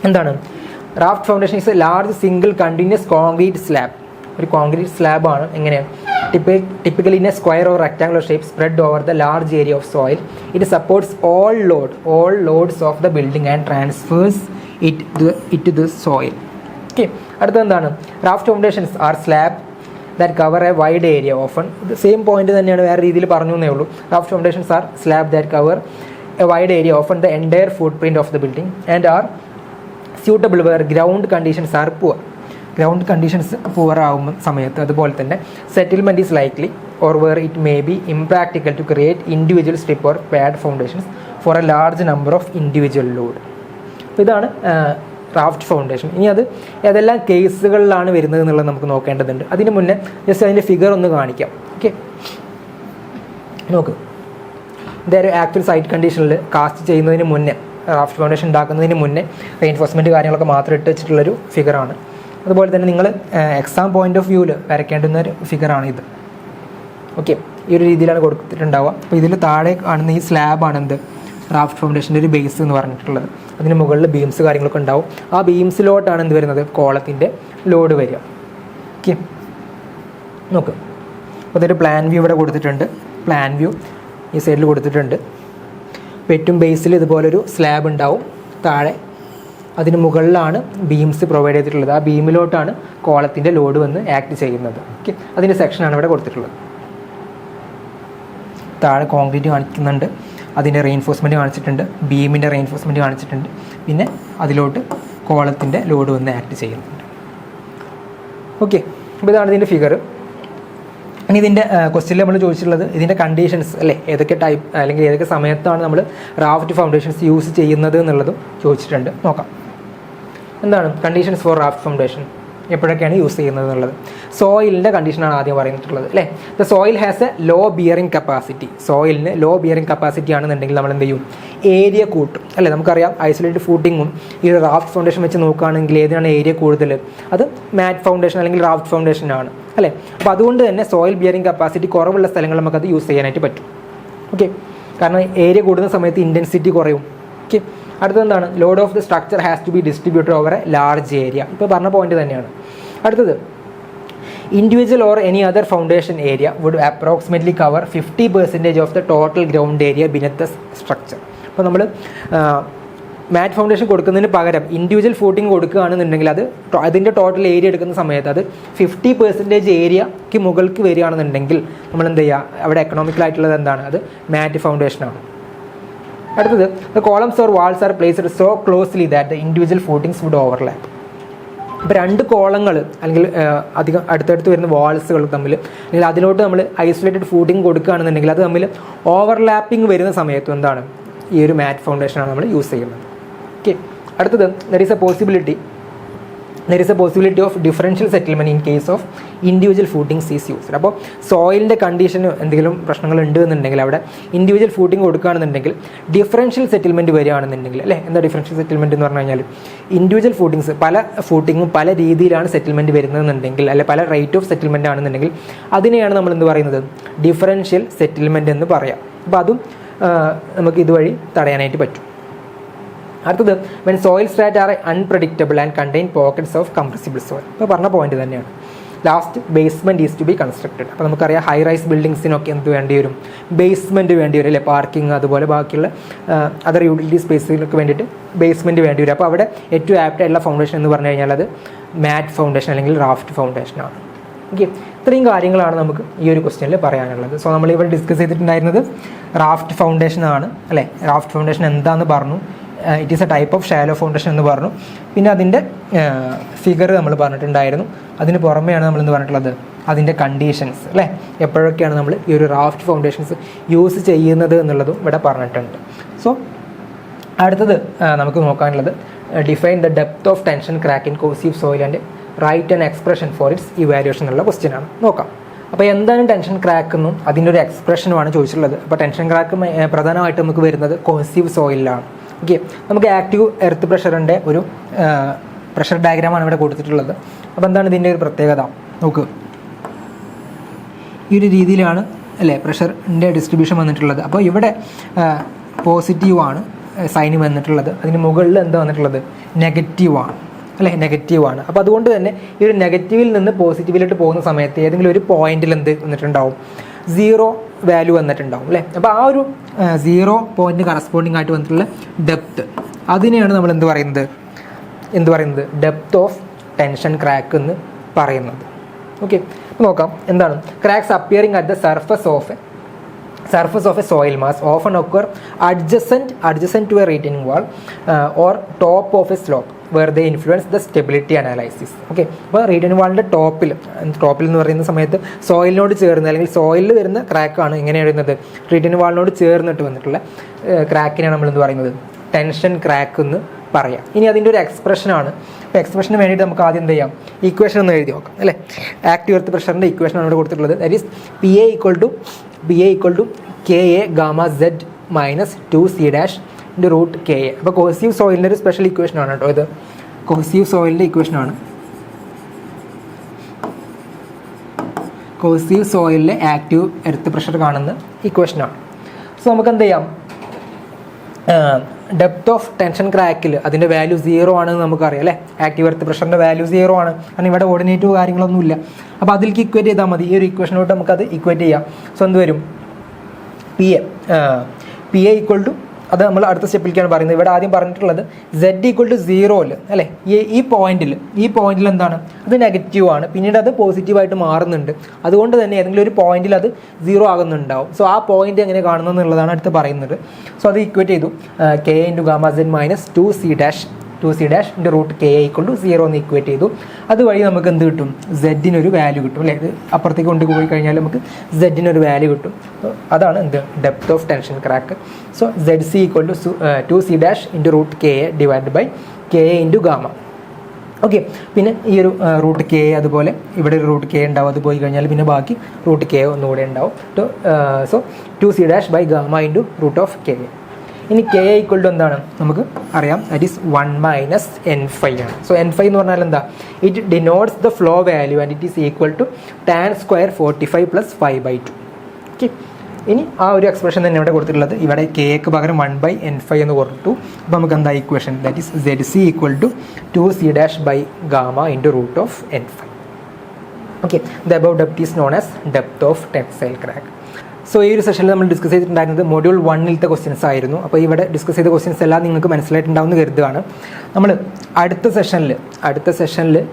എന്താണ് raft foundation? Is A large single continuous concrete slab. ഒരു കോൺക്രീറ്റ് സ്ലാബാണ്. എങ്ങനെ? typically in a square or rectangular shape, spread over the large area of soil. It supports all loads of the building and transfers it to the soil. Okay. അടുത്ത എന്താണ്? Raft foundations are slab that cover a wide area. Often same point തന്നെയാണ്, വേറെ രീതിയിൽ പറഞ്ഞു എന്നേ ഉള്ളൂ. Raft foundations are slab that cover a wide area, often the entire footprint of the building and are suitable where ground conditions are poor. Ground conditions poor ആകുന്ന സമയത്ത്, അതുപോലെ തന്നെ settlement is likely or where it may be impractical to create individual strip or pad foundations four a large number of individual load. അപ്പോൾ ഇതാണ് raft foundation. ഇനി അത് ഏതെല്ലാം കേസുകളിലാണ് വരുന്നത് എന്നുള്ളത് നമുക്ക് നോക്കേണ്ടതുണ്ട്. അതിന് മുന്നേ ജസ്റ്റ് അതിൻ്റെ ഫിഗർ ഒന്ന് കാണിക്കാം. ഓക്കെ, നോക്ക്. ഇതൊരു ആക്ച്വൽ സൈറ്റ് കണ്ടീഷനിൽ കാസ്റ്റ് ചെയ്യുന്നതിന് മുന്നേ, റാഫ്റ്റ് ഫൗണ്ടേഷൻ ഉണ്ടാക്കുന്നതിന് മുന്നേ റെയിൻഫോഴ്സ്മെൻറ്റ് കാര്യങ്ങളൊക്കെ മാത്രം ഇട്ട് വെച്ചിട്ടുള്ളൊരു ഫിഗറാണ്. അതുപോലെ തന്നെ നിങ്ങൾ എക്സാം പോയിന്റ് ഓഫ് വ്യൂവിൽ വരയ്ക്കേണ്ടുന്ന ഒരു ഫിഗറാണ് ഇത്. ഓക്കെ, ഈ ഒരു രീതിയിലാണ് കൊടുത്തിട്ടുണ്ടാവുക. അപ്പോൾ ഇതിൽ താഴെ കാണുന്ന ഈ സ്ലാബാണ് എന്ത്? റാഫ്റ്റ് ഫൗണ്ടേഷൻ്റെ ഒരു ബേസ് എന്ന് പറഞ്ഞിട്ടുള്ളത്. അതിന് മുകളിൽ ബീംസ് കാര്യങ്ങളൊക്കെ ഉണ്ടാവും. ആ ബീംസിലോട്ടാണ് എന്ത് വരുന്നത്? കോളത്തിൻ്റെ ലോഡ് വരിക. ഓക്കെ, നോക്ക്. അപ്പോൾ ഇതൊരു പ്ലാൻ വ്യൂ ഇവിടെ കൊടുത്തിട്ടുണ്ട്. പ്ലാൻ വ്യൂ ഈ സൈഡിൽ കൊടുത്തിട്ടുണ്ട്. അപ്പോൾ ഏറ്റവും ബേസിൽ ഇതുപോലൊരു സ്ലാബ് ഉണ്ടാവും. താഴെ അതിന് മുകളിലാണ് ബീംസ് പ്രൊവൈഡ് ചെയ്തിട്ടുള്ളത്. ആ ബീമിലോട്ടാണ് കോളത്തിൻ്റെ ലോഡ് വന്ന് ആക്ട് ചെയ്യുന്നത്. ഓക്കെ, അതിൻ്റെ സെക്ഷനാണ് ഇവിടെ കൊടുത്തിട്ടുള്ളത്. താഴെ കോൺക്രീറ്റ് കാണിക്കുന്നുണ്ട്, അതിൻ്റെ റെയിൻഫോഴ്സ്മെൻറ്റ് കാണിച്ചിട്ടുണ്ട്, ബീമിൻ്റെ റെയിൻഫോഴ്സ്മെൻറ്റ് കാണിച്ചിട്ടുണ്ട്, പിന്നെ അതിലോട്ട് കോളത്തിൻ്റെ ലോഡ് വന്ന് ആക്ട് ചെയ്യുന്നുണ്ട്. ഓക്കെ, അപ്പോൾ ഇതാണ് ഇതിൻ്റെ ഫിഗർ. ഇനി ഇതിൻ്റെ ക്വസ്റ്റ്യനിൽ നമ്മൾ ചോദിച്ചിട്ടുള്ളത് ഇതിൻ്റെ കണ്ടീഷൻസ് അല്ലേ, ഏതൊക്കെ ടൈപ്പ് അല്ലെങ്കിൽ ഏതൊക്കെ സമയത്താണ് നമ്മൾ റാഫ്റ്റ് ഫൗണ്ടേഷൻസ് യൂസ് ചെയ്യുന്നത് എന്നുള്ളതും ചോദിച്ചിട്ടുണ്ട്. നോക്കാം. എന്താണ് കണ്ടീഷൻസ് ഫോർ റാഫ്റ്റ് ഫൗണ്ടേഷൻ, എപ്പോഴൊക്കെയാണ് യൂസ് ചെയ്യുന്നത് എന്നുള്ളത്. സോയിലിൻ്റെ കണ്ടീഷനാണ് ആദ്യം പറഞ്ഞിട്ടുള്ളത് അല്ലേ. The soil has a low bearing capacity. സോയിലിന് ലോ ബിയറിംഗ് കപ്പാസിറ്റി ആണെന്നുണ്ടെങ്കിൽ നമ്മൾ എന്ത് ചെയ്യും? ഏരിയ കൂട്ടും അല്ലേ. നമുക്കറിയാം ഐസൊലേറ്റഡ് ഫൂട്ടിങ്ങും ഈ റാഫ്റ്റ് ഫൗണ്ടേഷൻ വെച്ച് നോക്കുകയാണെങ്കിൽ ഏതിനാണ് ഏരിയ കൂടുതൽ? അത് മാറ്റ് ഫൗണ്ടേഷൻ അല്ലെങ്കിൽ റാഫ്റ്റ് ഫൗണ്ടേഷൻ ആണ് അല്ലേ. അപ്പോൾ അതുകൊണ്ട് തന്നെ സോയിൽ ബിയറിംഗ് കപ്പാസിറ്റി കുറവുള്ള സ്ഥലങ്ങളിൽ നമുക്കത് യൂസ് ചെയ്യാനായിട്ട് പറ്റും. ഓക്കെ, കാരണം ഏരിയ കൂടുന്ന സമയത്ത് ഇൻറ്റൻസിറ്റി കുറയും. ഓക്കെ, അടുത്തത് എന്താണ്? Load of the structure has to be distributed over a large area. ഇപ്പോൾ പറഞ്ഞ പോയിന്റ് തന്നെയാണ്. അടുത്തത് individual or any other foundation area would approximately cover 50% of the total ground area beneath the structure. അപ്പോൾ നമ്മൾ മാറ്റ് foundation കൊടുക്കുന്നതിന് പകരം individual footing കൊടുക്കുകയാണെന്നുണ്ടെങ്കിൽ അതിൻ്റെ total area എടുക്കുന്ന സമയത്ത് അത് 50% ഏരിയയ്ക്ക് മുകൾക്ക് വരികയാണെന്നുണ്ടെങ്കിൽ നമ്മൾ എന്ത് ചെയ്യുക? അവിടെ എക്കണോമിക്കലായിട്ടുള്ളത് എന്താണ്? അത് മാറ്റ് ഫൗണ്ടേഷനാണ്. അടുത്തത് the columns or walls are placed so closely that the individual footings would overlap. ഇപ്പോൾ രണ്ട് കോളങ്ങൾ അല്ലെങ്കിൽ അധികം അടുത്തടുത്ത് വരുന്ന വാൾസുകൾ തമ്മിൽ അല്ലെങ്കിൽ അതിലോട്ട് നമ്മൾ ഐസൊലേറ്റഡ് ഫൂട്ടിങ് കൊടുക്കുകയാണെന്നുണ്ടെങ്കിൽ അത് തമ്മിൽ ഓവർലാപ്പിംഗ് വരുന്ന സമയത്തും എന്താണ്? ഈ ഒരു മാറ്റ് ഫൗണ്ടേഷനാണ് നമ്മൾ യൂസ് ചെയ്യുന്നത്. ഓക്കെ. അടുത്തത് there is a possibility of differential settlement in case of individual footings is used. അപ്പോൾ സോയിലിൻ്റെ കണ്ടീഷന് എന്തെങ്കിലും പ്രശ്നങ്ങൾ ഉണ്ട് എന്നുണ്ടെങ്കിൽ അവിടെ ഇൻഡിവിജ്വൽ ഫൂട്ടിങ് കൊടുക്കുകയാണെന്നുണ്ടെങ്കിൽ ഡിഫറൻഷ്യൽ സെറ്റിൽമെൻറ്റ് വരികയാണെന്നുണ്ടെങ്കിൽ അല്ലേ, എന്താ ഡിഫറൻഷ്യൽ സെറ്റിൽമെൻറ്റ് എന്ന് പറഞ്ഞു കഴിഞ്ഞാൽ ഇൻഡിവിജ്വൽ ഫൂട്ടിങ്സ് പല ഫൂട്ടിങ്ങും പല രീതിയിലാണ് സെറ്റിൽമെൻറ്റ് വരുന്നതെന്നുണ്ടെങ്കിൽ അല്ലെ പല റേറ്റ് ഓഫ് സെറ്റിൽമെൻറ്റ് ആണെന്നുണ്ടെങ്കിൽ അതിനെയാണ് നമ്മൾ എന്ത് പറയുന്നത്, ഡിഫറൻഷ്യൽ സെറ്റിൽമെൻറ്റ് എന്ന് പറയാം. അപ്പോൾ അതും നമുക്ക് ഇതുവഴി തടയാനായിട്ട് പറ്റും. അടുത്തത് when soil strata are unpredictable and contain pockets of compressible soil. ഇപ്പോൾ പറഞ്ഞ പോയിന്റ് തന്നെയാണ്. Last basement is to be constructed. അപ്പോൾ നമുക്കറിയാം ഹൈ റൈസ് ബിൽഡിങ്സിനൊക്കെ എന്ത് വേണ്ടി വരും, ബേസ്മെൻറ്റ് വേണ്ടി വരും അല്ലേ, പാർക്കിംഗ് അതുപോലെ ബാക്കിയുള്ള അതർ യൂട്ടിലിറ്റി സ്പേസിലൊക്കെ വേണ്ടിയിട്ട് ബേസ്മെൻറ്റ് വേണ്ടി വരും. അപ്പോൾ അവിടെ ഏറ്റവും ആപ്റ്റ് ആയിട്ടുള്ള ഫൗണ്ടേഷൻ എന്ന് പറഞ്ഞു കഴിഞ്ഞാൽ അത് മാറ്റ് ഫൗണ്ടേഷൻ അല്ലെങ്കിൽ റാഫ്റ്റ് ഫൗണ്ടേഷനാണ്. ഓക്കെ, ഇത്രയും കാര്യങ്ങളാണ് നമുക്ക് ഈ ഒരു ക്വസ്റ്റ്യനിൽ പറയാനുള്ളത്. സോ നമ്മളിവിടെ ഡിസ്കസ് ചെയ്തിട്ടുണ്ടായിരുന്നത് റാഫ്റ്റ് ഫൗണ്ടേഷൻ ആണ് അല്ലേ. റാഫ്റ്റ് ഫൗണ്ടേഷൻ എന്താണെന്ന് പറഞ്ഞു, it is A type of shallow foundation എന്ന് പറഞ്ഞു. പിന്നെ അതിൻ്റെ ഫിഗർ നമ്മൾ പറഞ്ഞിട്ടുണ്ടായിരുന്നു. അതിന് പുറമെയാണ് നമ്മളെന്ന് പറഞ്ഞിട്ടുള്ളത് അതിൻ്റെ കണ്ടീഷൻസ് അല്ലേ, എപ്പോഴൊക്കെയാണ് നമ്മൾ ഈ ഒരു റാഫ്റ്റ് ഫൗണ്ടേഷൻസ് യൂസ് ചെയ്യുന്നത് എന്നുള്ളതും ഇവിടെ പറഞ്ഞിട്ടുണ്ട്. സോ അടുത്തത് നമുക്ക് നോക്കാനുള്ളത് define the depth of tension crack in cohesive soil and write and expression for its evaluation എന്നുള്ള ക്വസ്റ്റ്യനാണ്. നോക്കാം. അപ്പോൾ എന്താണ് ടെൻഷൻ ക്രാക്ക് എന്നും അതിൻ്റെ ഒരു എക്സ്പ്രഷനുമാണ് ചോദിച്ചിട്ടുള്ളത്. അപ്പോൾ ടെൻഷൻ ക്രാക്ക് പ്രധാനമായിട്ട് നമുക്ക് വരുന്നത് കോസീവ് സോയിലാണ്. ഓക്കെ, നമുക്ക് ആക്റ്റീവ് എർത്ത് പ്രഷറിൻ്റെ ഒരു പ്രഷർ ഡയഗ്രാമാണ് ഇവിടെ കൊടുത്തിട്ടുള്ളത്. അപ്പോൾ എന്താണ് ഇതിൻ്റെ ഒരു പ്രത്യേകത നോക്ക്, ഈ ഒരു രീതിയിലാണ് അല്ലേ പ്രഷറിൻ്റെ ഡിസ്ട്രിബ്യൂഷൻ വന്നിട്ടുള്ളത്. അപ്പോൾ ഇവിടെ പോസിറ്റീവാണ് സൈന് വന്നിട്ടുള്ളത്, അതിന് മുകളിൽ എന്താ വന്നിട്ടുള്ളത് നെഗറ്റീവാണ് അല്ലേ, നെഗറ്റീവാണ്. അപ്പോൾ അതുകൊണ്ട് തന്നെ ഈ ഒരു നെഗറ്റീവിൽ നിന്ന് പോസിറ്റീവിലോട്ട് പോകുന്ന സമയത്ത് ഏതെങ്കിലും ഒരു പോയിന്റിൽ എന്ത് വന്നിട്ടുണ്ടാവും, 0 വാല്യൂ വന്നിട്ടുണ്ടാവും അല്ലേ. അപ്പോൾ ആ ഒരു 0 പോയിന്റ് കറസ്പോണ്ടിങ് ആയിട്ട് വന്നിട്ടുള്ള ഡെപ്ത്, അതിനെയാണ് നമ്മൾ എന്ത് പറയുന്നത് ഡെപ്ത് ഓഫ് ടെൻഷൻ ക്രാക്ക് എന്ന് പറയുന്നത്. ഓക്കെ, നോക്കാം എന്താണ്. Cracks appearing at the surface of A soil mass often occur adjacent to a retaining wall or top of a slope where they influence the stability analysis. Okay, അപ്പോൾ retaining വാളിൻ്റെ ടോപ്പിൽ എന്ന് പറയുന്ന സമയത്ത് സോയിലിനോട് ചേർന്ന് അല്ലെങ്കിൽ സോയിലിൽ വരുന്ന ക്രാക്കാണ് എങ്ങനെയാണ് വരുന്നത്, റീറ്റൈനിങ് വാളിനോട് ചേർന്നിട്ട് വന്നിട്ടുള്ള ക്രാക്കിനെയാണ് നമ്മൾ എന്ത് പറയുന്നത് ടെൻഷൻ ക്രാക്ക് എന്ന് പറയാം. ഇനി അതിൻ്റെ ഒരു എക്സ്പ്രഷനാണ്. അപ്പോൾ എക്സ്പ്രഷന് വേണ്ടിയിട്ട് നമുക്ക് ആദ്യം എന്ത് ചെയ്യാം, ഇക്വേഷൻ ഒന്ന് എഴുതി നോക്കാം അല്ലേ. ആക്റ്റീവ് എർത്ത് പ്രഷറിൻ്റെ ഇക്വേഷനാണ് ഇവിടെ കൊടുത്തിട്ടുള്ളത്. That is PA equal to KA gamma Z minus 2C' ൻ്റെ റൂട്ട് KA. അപ്പോൾ കോസീവ് സോയിലിൻ്റെ ഒരു സ്പെഷ്യൽ ഇക്വേഷനാണ് കേട്ടോ ഇത്. കോസീവ് സോയിലിൻ്റെ ഇക്വേഷനാണ്, കോസീവ് സോയിലിലെ ആക്റ്റീവ് എർത്ത് പ്രഷർ കാണുന്ന ഇക്വേഷനാണ്. സോ നമുക്ക് എന്ത് ചെയ്യാം, ഡെപ്ത് ഓഫ് ടെൻഷൻ ക്രാക്കിൽ അതിൻ്റെ വാല്യൂ 0 ആണെന്ന് നമുക്കറിയാം അല്ലേ. ആക്റ്റീവ് എർത്ത് പ്രഷറിൻ്റെ വാല്യൂ 0 ആണ്, കാരണം ഇവിടെ ഓർഡിനേറ്റീവ് കാര്യങ്ങളൊന്നുമില്ല. അപ്പോൾ അതിലേക്ക് ഇക്വേറ്റ് ചെയ്താൽ മതി, ഈ ഒരു ഇക്വേഷനോട്ട് നമുക്കത് ഇക്വേറ്റ് ചെയ്യാം. സോ എന്ത് വരും, PA ഈക്വൽ ടു, അത് നമ്മൾ അടുത്ത സ്റ്റെപ്പിലേക്കാണ് പറയുന്നത്. ഇവിടെ ആദ്യം പറഞ്ഞിട്ടുള്ളത് Z ഈക്വൽ ടു 0 അല്ലേ. ഈ പോയിന്റിൽ എന്താണ്, അത് നെഗറ്റീവ് ആണ്, പിന്നീട് അത് പോസിറ്റീവായിട്ട് മാറുന്നുണ്ട്. അതുകൊണ്ട് തന്നെ ഏതെങ്കിലും ഒരു പോയിന്റിൽ അത് 0 ആകുന്നുണ്ടാവും. സോ ആ പോയിന്റ് എങ്ങനെ കാണുന്നു എന്നുള്ളതാണ് അടുത്ത് പറയുന്നത്. സോ അത് ഇക്വേറ്റ് ചെയ്തു, KA into gamma Z minus 2C' ഇൻ്റെ റൂട്ട് KA ഈക്വൽ ടു 0 എന്ന് ഇക്വേറ്റ് ചെയ്തു. അതുവഴി നമുക്ക് എന്ത് കിട്ടും, Zനൊരു വാല്യൂ കിട്ടും അല്ലേ. ഇത് അപ്പുറത്തേക്ക് കൊണ്ടുപോയി കഴിഞ്ഞാൽ നമുക്ക് Zനൊരു വാല്യൂ കിട്ടും. അതാണ് എന്ത് depth of tension crack. So ZC equal to 2C' into root KA divide by KA into gamma. Okay, പിന്നെ ഈ ഒരു റൂട്ട് KA അതുപോലെ ഇവിടെ ഒരു റൂട്ട് KA ഉണ്ടാവും, അത് പോയി കഴിഞ്ഞാൽ പിന്നെ ബാക്കി റൂട്ട് KA ഒന്നുകൂടെ ഉണ്ടാവും. So 2C' by gamma into root of KA. ഇനി KA ഈക്വൽ ടു എന്താണ് നമുക്ക് അറിയാം, ദാറ്റ് ഈസ് 1 മൈനസ് N5 ആണ്. സോ N5 എന്ന് പറഞ്ഞാൽ എന്താ, it denotes the flow value and it is equal to tan square 45 plus 5/2. Okay, ഇനി ആ ഒരു എക്സ്പ്രഷൻ തന്നെ ഇവിടെ കൊടുത്തിട്ടുള്ളത്. ഇവിടെ KAക്ക് പകരം 1/N5 എന്ന് കൊടുത്തു. അപ്പോൾ നമുക്ക് എന്താ equation, that is ZC equal to 2C' by gamma into root of N5. Okay, the above depth is known as depth of tensile crack. So ഈ ഒരു സെഷനിൽ നമ്മൾ ഡിസ്കസ് ചെയ്തിട്ടുണ്ടായിരുന്നത് മൊഡ്യൂൾ 1-ത്തെ ക്വസ്റ്റ്യൻസ് ആയിരുന്നു. അപ്പോൾ ഇവിടെ ഡിസ്കസ് ചെയ്ത ക്വസ്റ്റ്യൻസ് എല്ലാം നിങ്ങൾക്ക് മനസ്സിലായിട്ടുണ്ടാവുമെന്ന് കരുതുകയാണ്. നമ്മൾ അടുത്ത സെഷനിൽ